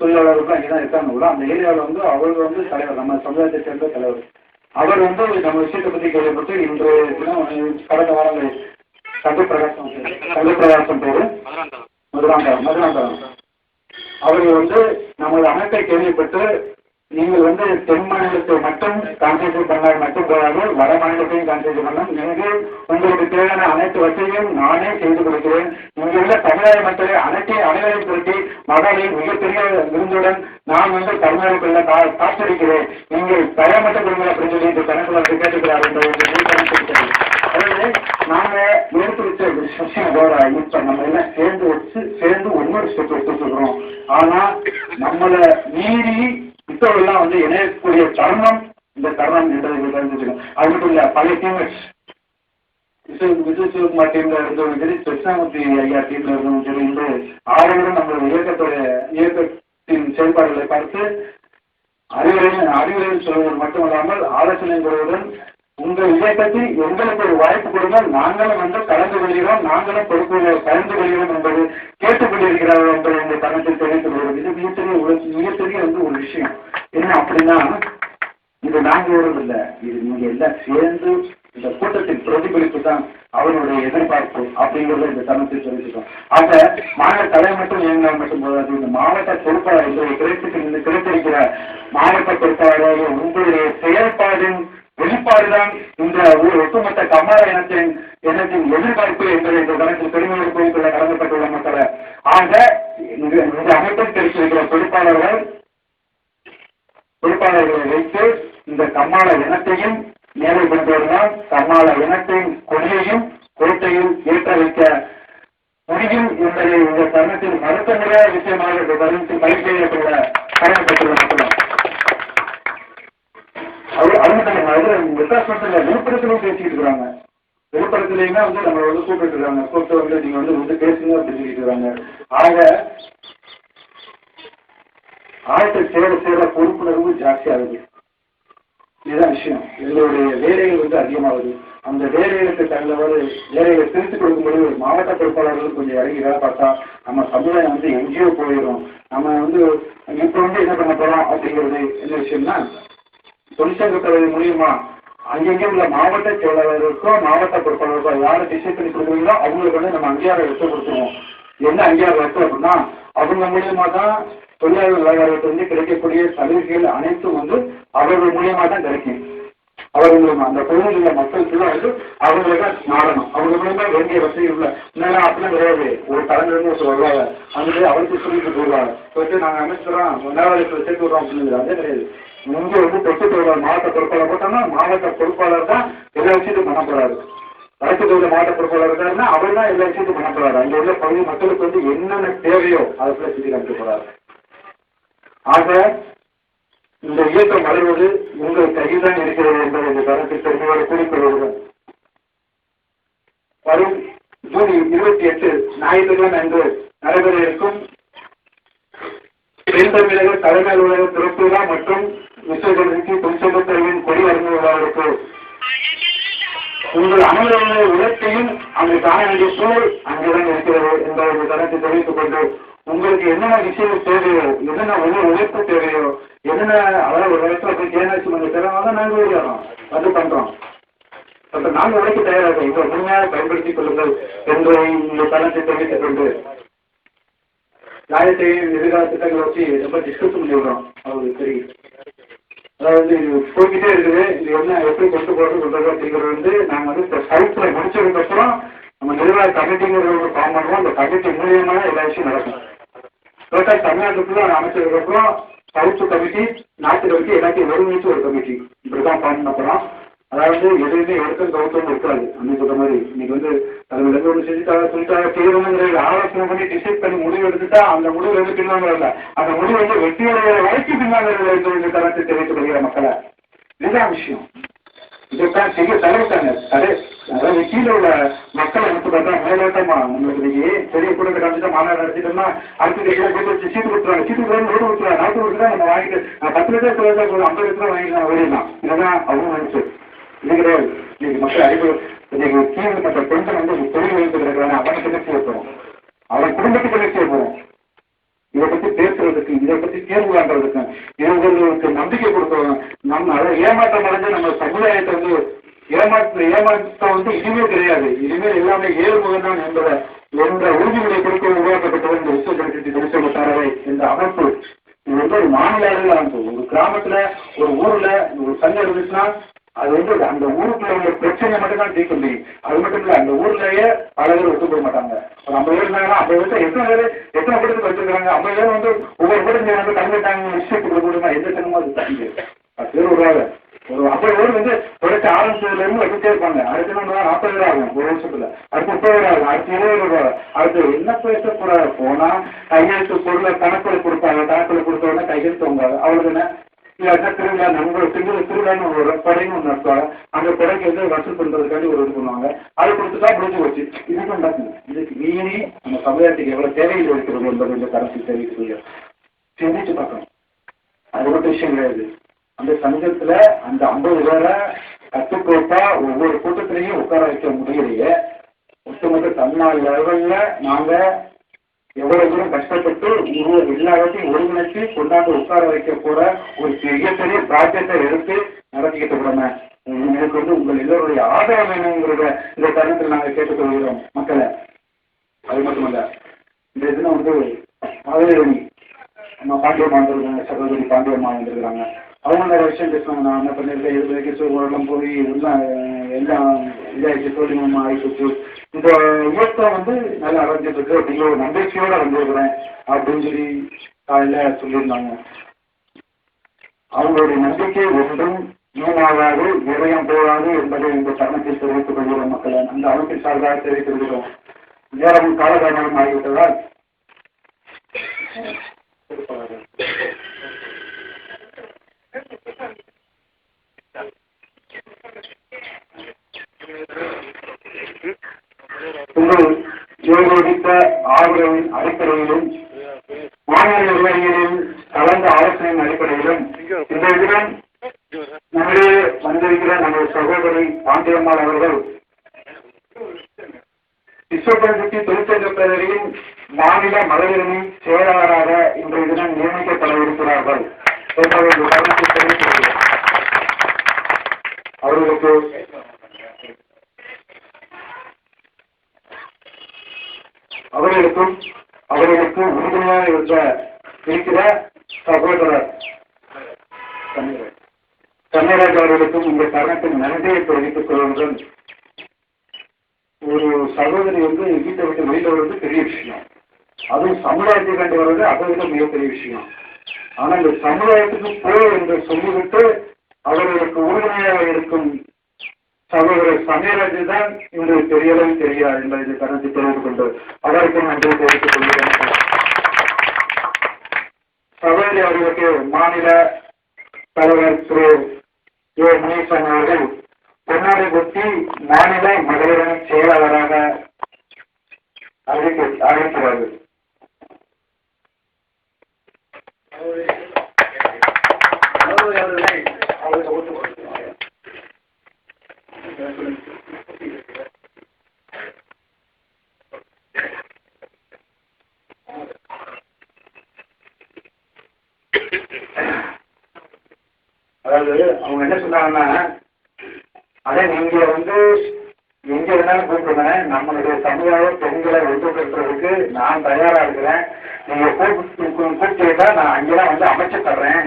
தொழிலாளர்கள் அங்கே தான் இருக்காங்க கூட. அந்த ஏரியாவில் வந்து அவர் வந்து தலைவர், நம்ம சமுதாயத்தை சேர்ந்த தலைவர். அவர் வந்து நம்ம விஷயத்தை பற்றி கேள்விப்பட்டு இன்று தினம் கடந்த வாரங்கள் சங்கப்பிரகாசம் பேரு மதுராந்தகம் அவர் வந்து நமது அமைப்பை கேள்விப்பட்டு நீங்கள் வந்து தென் மாநிலத்தை மட்டும் கான்சன்ட்ரேட் பண்ணால் மட்டும் போதாது, வட மாநிலத்தையும் கான்சன்ட்ரேட் பண்ணணும். நீங்கள் உங்களுக்கு தேவையான அனைத்து வசதியும் நானே செய்து கொடுக்கிறேன். இங்குள்ள சமுதாய மக்களை அனைவரையும் திரட்டி மகளை மிகப்பெரிய விருந்துடன் நான் வந்து தமிழகத்தில் காத்திருக்கிறேன். நீங்கள் தயார் மட்டும் கொடுங்க அப்படின்னு சொல்லி இந்த கணக்கில் கேட்டுக்கிறார் என்ற அதாவது நாங்க எடுத்து வச்ச விஷயம் வேற. இப்ப நம்ம எல்லாம் சேர்ந்து ஒன்னொரு ஸ்டெப் எடுத்துக்கிறோம். ஆனா நம்மளை மீறி இப்பெல்லாம் வந்து இணையக்கூடிய தருணம் இந்த தருணம் என்றதை தெரிஞ்சுக்கணும். அது மட்டும் இல்ல, பழைய டீம்மேட்ஸ் விஜய் சிவகுமார் டீம்ல இருந்தவங்க சரி, கிருஷ்ணமூர்த்தி ஐயா டீம்ல இருந்தவங்க சரி, இந்த ஆரோக்கியம் நம்மளுடைய இயக்கத்தின் செயல்பாடுகளை பார்த்து அறிவுரைகள் சொல்வது மட்டுமல்லாமல் ஆலோசனை பெறுவதுடன் உங்கள் இயக்கத்தில் எங்களுக்கு ஒரு வாய்ப்பு கொடுங்கள், நாங்களும் வந்து கலந்து கொள்கிறோம், நாங்களும் பொறுப்புகளை கலந்து கொள்கிறோம் என்பது கேட்டுக்கொண்டிருக்கிறார்கள் என்பதை இந்த தருணத்தில் தெரிவித்துக் கொள்வது. இது மிகப்பெரிய வந்து ஒரு விஷயம். என்ன அப்படின்னா, இது நாங்கள் வருவது இல்லை, இது நீங்க எல்லாம் சேர்ந்து இந்த கூட்டத்தின் பிரதிபலிப்பு தான் அவருடைய எதிர்பார்ப்பு அப்படிங்கிறத இந்த தருணத்தில் தெரிவிச்சுக்கோம். ஆக மாநில தலை மட்டும் இயங்கினால் மட்டும் போதாது, இந்த மாவட்ட பொறுப்பாளர் கிடைத்திருக்கிற மாவட்ட பொறுப்பாளராக உங்களுடைய செயல்பாடின் வெளிப்பாடுதான் இந்த ஒட்டுமொத்த கமல இனத்தின் எதிர்பார்ப்பு என்பதை இந்த கணக்கில் பெருமையோடு குறிப்பிட கடமைப்பட்டுள்ள மக்களை. ஆக இந்த அமைப்பில் தெரிவித்திருக்கிற பொறுப்பாளர்களை வைத்து இந்த கம்மாள இனத்தையும் மேலே கொண்டு வரலாம், கம்மாள இனத்தின் கொடியையும் கோட்டையும் ஏற்ற வைக்க முடியும் என்பதை இந்த தருணத்தில் மறுக்க முடியாத விஷயமாக இந்த தருணத்தில் பயிர் செய்யப்பட்டுள்ள கடமைப்பட்டுள்ள மக்களும் அது மட்டும் விசாசனத்தில் விழுப்புரத்திலும் பேசிக்கிட்டு இருக்கிறாங்க. விழுப்புரத்திலேயுமே நம்ம கூப்பிட்டு இருக்காங்க, கூப்பிட்டு நீங்க பேசுங்க அப்படின்னு சொல்லிட்டு இருக்காங்க. ஆக ஆயத்தை சேர பொறுப்புணர்வு ஜாஸ்தி ஆகுது. இதுதான் விஷயம். எங்களுடைய வேலைகள் அதிகமாகுது. அந்த வேலைகளுக்கு தகுந்தவாறு வேலைகளை பிரித்துக் கொடுக்கும்போது மாவட்ட பொறுப்பாளர்கள் கொஞ்சம் இறங்கி வேலை பார்த்தா நம்ம சமுதாயம் எங்கேயோ போயிடும். நம்ம இப்ப என்ன பண்ண போறோம் அப்படிங்கிறது என்ன விஷயம்னா, தொழிற்சங்க தலைவர் மூலியமா அங்கங்கே உள்ள மாவட்ட செயலாளருக்கும் மாவட்ட பொறுப்பாளருக்கும் யாரை டிசைட் பண்ணி கொடுக்குறீங்களோ அவங்களுக்கு நம்ம அங்கீகாரம் எடுத்து கொடுத்துருவோம். என்ன அங்கீகாரம் எடுத்து அப்படின்னா அவங்க மூலியமா தான் தொழிலாளர் விவகாரத்தை கிடைக்கக்கூடிய சலுகைகள் அனைத்தும் அவர்கள் மூலியமா தான் கிடைக்கும். அவர்கள் மூலமா அந்த பகுதியில் உள்ள மக்களுக்கு அவங்களுக்கு நாடணும். அவங்க மூலமா வேண்டிய வசதி உள்ள முன்னாடி அப்படிலாம் கிடையாது. ஒரு தலைமையிலிருந்து ஒருத்தர் வருவாங்க, அங்கே அவருக்கு சொல்லிட்டு போடுவாங்க, சொல்லிட்டு நாங்கள் அமைச்சிடறோம் முன்னாள் சேர்த்து விடுறோம் அப்படின்னு அதே கிடையாது. இங்கே தொட்டு தொழிலாளர் மாவட்ட பொறுப்பாளர் போட்டோம்னா மாவட்ட பொறுப்பாளர் தான் எல்லா விஷயத்தையும் பண்ண போறாரு. வடக்கு தொழில் மாவட்ட பொறுப்பாளர் இருக்காருன்னா அவர் தான் எல்லா விஷயத்தையும் பண்ண போறாரு. அங்கே உள்ள பகுதி மக்களுக்கு என்னென்ன தேவையோ அதை கூட சுற்றி காமிக்க போறாரு. ஆக இந்த இயக்கம் வளர்வது உங்கள் கையில் தான் இருக்கிறது என்பதை இந்த தரத்தில் பெருமையோடு கூறிக்கொள்வதுடன் வரும் ஜூன் 28 ஞாயிற்றுக்கிழமை அன்று நடைபெற இருக்கும் தென் தமிழக தலைமை அலுவலக திறப்பு விழா மற்றும் விஸ்வஜனதிக்கு தொழிற்சங்க பிரிவின் கொடி அறிமுக விழாவிற்கு உங்கள் அனைவருடைய உழைப்பையும் அங்கு காண வேண்டிய சூழல் அங்குதான் இருக்கிறது என்பதை இந்த தரத்தை தெரிவித்துக் கொண்டு உங்களுக்கு என்னென்ன விஷயங்கள் தேவையோ, என்னென்ன உழைப்பு தேவையோ, என்னென்ன அதாவது ஒரு இடத்துல போய் கேனாட்சி மன்ற தேவையான நாங்கள் உருவாகிறோம் பண்றோம். நாங்கள் உழைக்க தயாராக இதை முழுமையாக பயன்படுத்திக் கொள்ளுங்கள் என்பதை இந்த தரத்தை தெரிவித்துக் கொண்டு நியாயத்தையும் எதிர்கால திட்டங்களை வச்சு ரொம்ப டிஸ்கஸ் பண்ணி விடுறோம். அவங்களுக்கு தெரியும். அதாவது போய்கிட்டே இருக்குது. இது என்ன எப்படி கொண்டு போறது அப்படிங்கிறது நாங்கள் இப்போ சைட்ல முடிச்சதுக்கு அப்புறம் நம்ம நிர்வாக கமிட்டிங்கிறது ஃபார்ம் பண்ணுவோம். அந்த கமிட்டி மூலியமான எல்லா விஷயம் நடக்கும். டோட்டல் தமிழ்நாட்டுக்குள்ள அமைச்சதுக்கு அப்புறம் சவுத்து கமிட்டி, நாட்டு கமிட்டி எல்லாத்தையும் ஒருங்கிணைச்சு ஒரு கமிட்டி இப்படிதான் ஃபார்ம் பண்ண போறோம். அதாவது எதுவுமே எடுத்தும் கவுத்தம் இருக்காது. அன்னைக்கு சொல்ற மாதிரி இன்னைக்கு தலைவர் ஒன்று செஞ்சுட்டாங்க சொல்லிட்டாங்க செய்யணுங்கிற ஆலோசனை பண்ணி டிசைட் பண்ணி முடிவு எடுத்துட்டா அந்த முடிவு பின்வாங்கல. அந்த முடிவு வெற்றியோட வரைக்கும் பின்வாங்க இந்த தரத்தை தெரிவிக்கப்படுகிற மக்களை. இதுதான் விஷயம். இதைத்தான் செய்ய தலைவிட்டாங்க. அதாவது கீழே உள்ள மக்களை எடுத்து பார்த்தா மேலோட்டமா நம்மளுக்கு இன்னைக்கு பெரிய கூட்டத்தை காமிச்சுட்டா மாநாடு நடத்திட்டோம்னா அடுத்த வச்சு சீட்டு கொடுத்துருவாங்க. சீட்டு கொடுத்து ஓடு கொடுத்துருவாங்க. நாட்டு கொடுத்து நம்ம வாங்கிட்டு 10 லட்சம் 50 லட்சம் வாங்கிக்கலாம் ஓடிடலாம். இதெல்லாம் அவங்க நினைச்சு இது கிடையாது. இன்னைக்கு மக்கள் அறிவு இன்னைக்கு கீழ் மற்ற பெண்கள் தொழில் வைத்து கிடக்கிறாங்க. அவனை கிளர்ச்சி வைப்போம், அவன் குடும்பத்துக்கு கிளர்ச்சி வைப்போம். இதை பத்தி பேசுறதுக்கு, இதை பத்தி தேர்வு காண்றதுக்கு, இவங்களுக்கு நம்பிக்கை கொடுக்கணும். நம்ம அதை ஏமாற்றம் அடைஞ்சு நம்ம சமுதாயத்தை ஏமாற்றம் இனிமே கிடையாது. இனிமேல் எல்லாமே ஏறுமுகம் தான் என்ற உறுதிமொழி கொடுக்க உருவாக்கப்பட்டது இந்த விஸ்வஜனதி தொழிற்சங்கத்தாரரை இந்த அமைப்பு. இது ஒரு மாநில அளவில் அமைப்பு. ஒரு கிராமத்துல ஒரு ஊர்ல ஒரு சங்கம் இருந்துச்சுன்னா அது அந்த ஊருக்குள்ள உள்ள பிரச்சனை மட்டும் தான் தீர்க்க முடியும். அது மட்டும் இல்ல அந்த ஊர்லயே பல பேர் ஒத்து போட மாட்டாங்க. ஒரு 50 பேர் இருந்தாங்கன்னா 50 பேர் எத்தனை பேருக்கு வச்சிருக்காங்க. 50 பேர் ஒவ்வொரு பேரும் கலந்துட்டாங்க விஷயத்துக்கு கொடுங்க. எந்த சங்கமும் அது தண்ணி 10 பேர் வருவாங்க. ஒரு 50 பேர் தொடர்ச்சி ஆரம்பிச்சதுல இருந்து வந்துட்டே இருப்பாங்க. அடுத்த 40 பேர் ஆகும் ஒரு வருஷத்துல, அடுத்து 30 பேர் ஆகும், அடுத்து 20 பேர் ஆகும். அடுத்து என்ன பேச போனா கையெழுத்து பொருளை கணக்குல கொடுப்பாங்க. கணக்குல கொடுத்த உடனே கையெழுத்து வாங்க. அவளுக்கு என்ன இல்லாட்டா திருவிழா நம்ம திருவிழான்னு ஒரு படைன்னு ஒன்று நடத்துவாங்க. அந்த படைக்கு வசூல் பண்றதுக்காண்டி ஒரு இது பண்ணுவாங்க. அதை கொடுத்துட்டா முடிஞ்சு போச்சு. இதுக்கும் நடக்குது. இதுக்கு மீறி நம்ம சமுதாயத்துக்கு எவ்வளவு தேவையில் இருக்கிறது என்பது இந்த கருத்தில் தெரிவிக்கிறது. சிந்திச்சு பார்க்கணும். அது மட்டும் விஷயம் கிடையாது. அந்த சங்கத்துல அந்த 50 பேரை கட்டுக்கோப்பா ஒவ்வொரு கூட்டத்திலையும் உட்கார வைக்க முடியலையே. ஒட்டுமொத்த தமிழ்நாடு லெவல்ல நாங்க எவ்வளவு தூரம் கஷ்டப்பட்டு எல்லாத்தையும் ஒருங்கிணைச்சு கொண்டாந்து உட்கார வைக்க போற ஒரு மிகப்பெரிய ப்ராஜெக்டை எடுத்து நடத்திக்கிட்டு விடமே. இதுக்கு உங்கள் எல்லோருடைய ஆதரவு வேணுங்கிறத இந்த தருணத்தில் நாங்கள் கேட்டுக்கொள்கிறோம் மக்களை. அது மட்டுமல்ல, இந்த தினம் மகளிரணி நம்ம பாண்டியம்மா வந்திருக்காங்க, சகோதரி பாண்டியம்மா வந்திருக்கிறாங்க. அவங்க நிறைய விஷயம் பேசுவாங்க. நான் என்ன பண்ணிருக்கேன், 20 வயசு போய் எல்லாம் இதாகிடுச்சு, தொழில்நுட்பம் ஆகிடுச்சு. இந்த இயக்கம் வந்து நல்லா அடைஞ்சிட்டு இருக்கு அப்படிங்கிற ஒரு நம்பிக்கையோட வந்திருக்கிறேன் அப்படின்னு சொல்லி காலையில சொல்லியிருந்தாங்க. அவங்களுடைய நம்பிக்கை ஒன்றும் வீணாகாது, விரயம் போகாது என்பதை இந்த தருணத்தில் தெரிவித்துக் கொள்கிறோம். மக்களை அந்த அமைப்பின் சார்பாக தெரிவித்துக் கொள்கிறோம். நேரம் காலதாமதம் ஆகிவிட்டதால் உங்கள் ஏகோபித்த ஆதரவின் அடிப்படையிலும் மாநில நிர்வாகிகளின் கலந்த ஆலோசனையின் அடிப்படையிலும் இந்த தினம் நம்முடைய வந்திருக்கிற நமது சகோதரி பாண்டியம்மாள் அவர்கள் விஸ்வபஞ்சக்தி தொழிற்சங்க பேரவையின் மாநில மகளிரணி செயலாளராக இன்றைய தினம் நியமிக்கப்பட இருக்கிறார்கள் அவர்களுக்கு உறுதுணையாக இருக்கிற சகோதரர் கண்ணராஜ் அவர்களுக்கும் இந்த தருணத்தின் நன்றியை தெரிவித்துக் கொள்வதுடன், ஒரு சகோதரி வந்து வீட்டை விட்டு வெளியில வருவது பெரிய விஷயம், அதுவும் சமுதாயத்தை கண்டு வருவது அதை விட மிகப்பெரிய விஷயம். ஆனா இந்த சமுதாயத்துக்கு போய் என்று சொல்லிவிட்டு அவர்களுக்கு உறுதுணையாக இருக்கும் சகோதரர் சமயராஜ் தான் இன்று தெரியவும் தெரியாது என்பதை இந்த கருத்தை தெரிவித்துக் கொண்டு அதற்கு நன்றி தெரிவித்துக் கொள்கிறேன். சகோதரி அவர்களுக்கு மாநில தலைவர் திரு ஏ முனீசன் அவர்கள் பொன்னாடை குத்தி மாநில மகளிரணி செயலாளராக அறிவிக்கிறார்கள். அதாவது அவங்க என்ன சொன்னாங்கன்னா, அதே நீங்க வந்து எங்க வேணாலும் கூப்பிடுங்க, நம்மளுடைய சமுதாய பெண்களை ஒத்துக்கிறதுக்கு நான் தயாரா இருக்கிறேன், நீங்க கூப்பிட்டீங்கன்னா நான் அங்கெல்லாம் வந்து அமைச்சு தர்றேன்,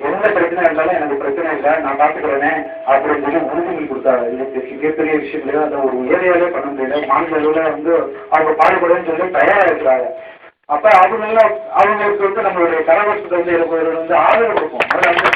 எந்த பிரச்சனை இருந்தாலும் எனக்கு பிரச்சனை இல்லை, நான் பார்த்துக்கிறேனே அப்படின்னு சொல்லி உறுதிமொழி கொடுத்தாரு. இது மிகப்பெரிய விஷயம் இல்லை, அதை ஒரு ஏரியாவே பண்ண முடியல, மாநில அளவில் வந்து அவங்க பாடுபடுன்னு சொல்லி தயாரா இருக்கிறாங்க. அப்ப அவங்களுக்கு வந்து நம்மளுடைய கரவசத்தை வந்து ஆதரவு கொடுப்போம்.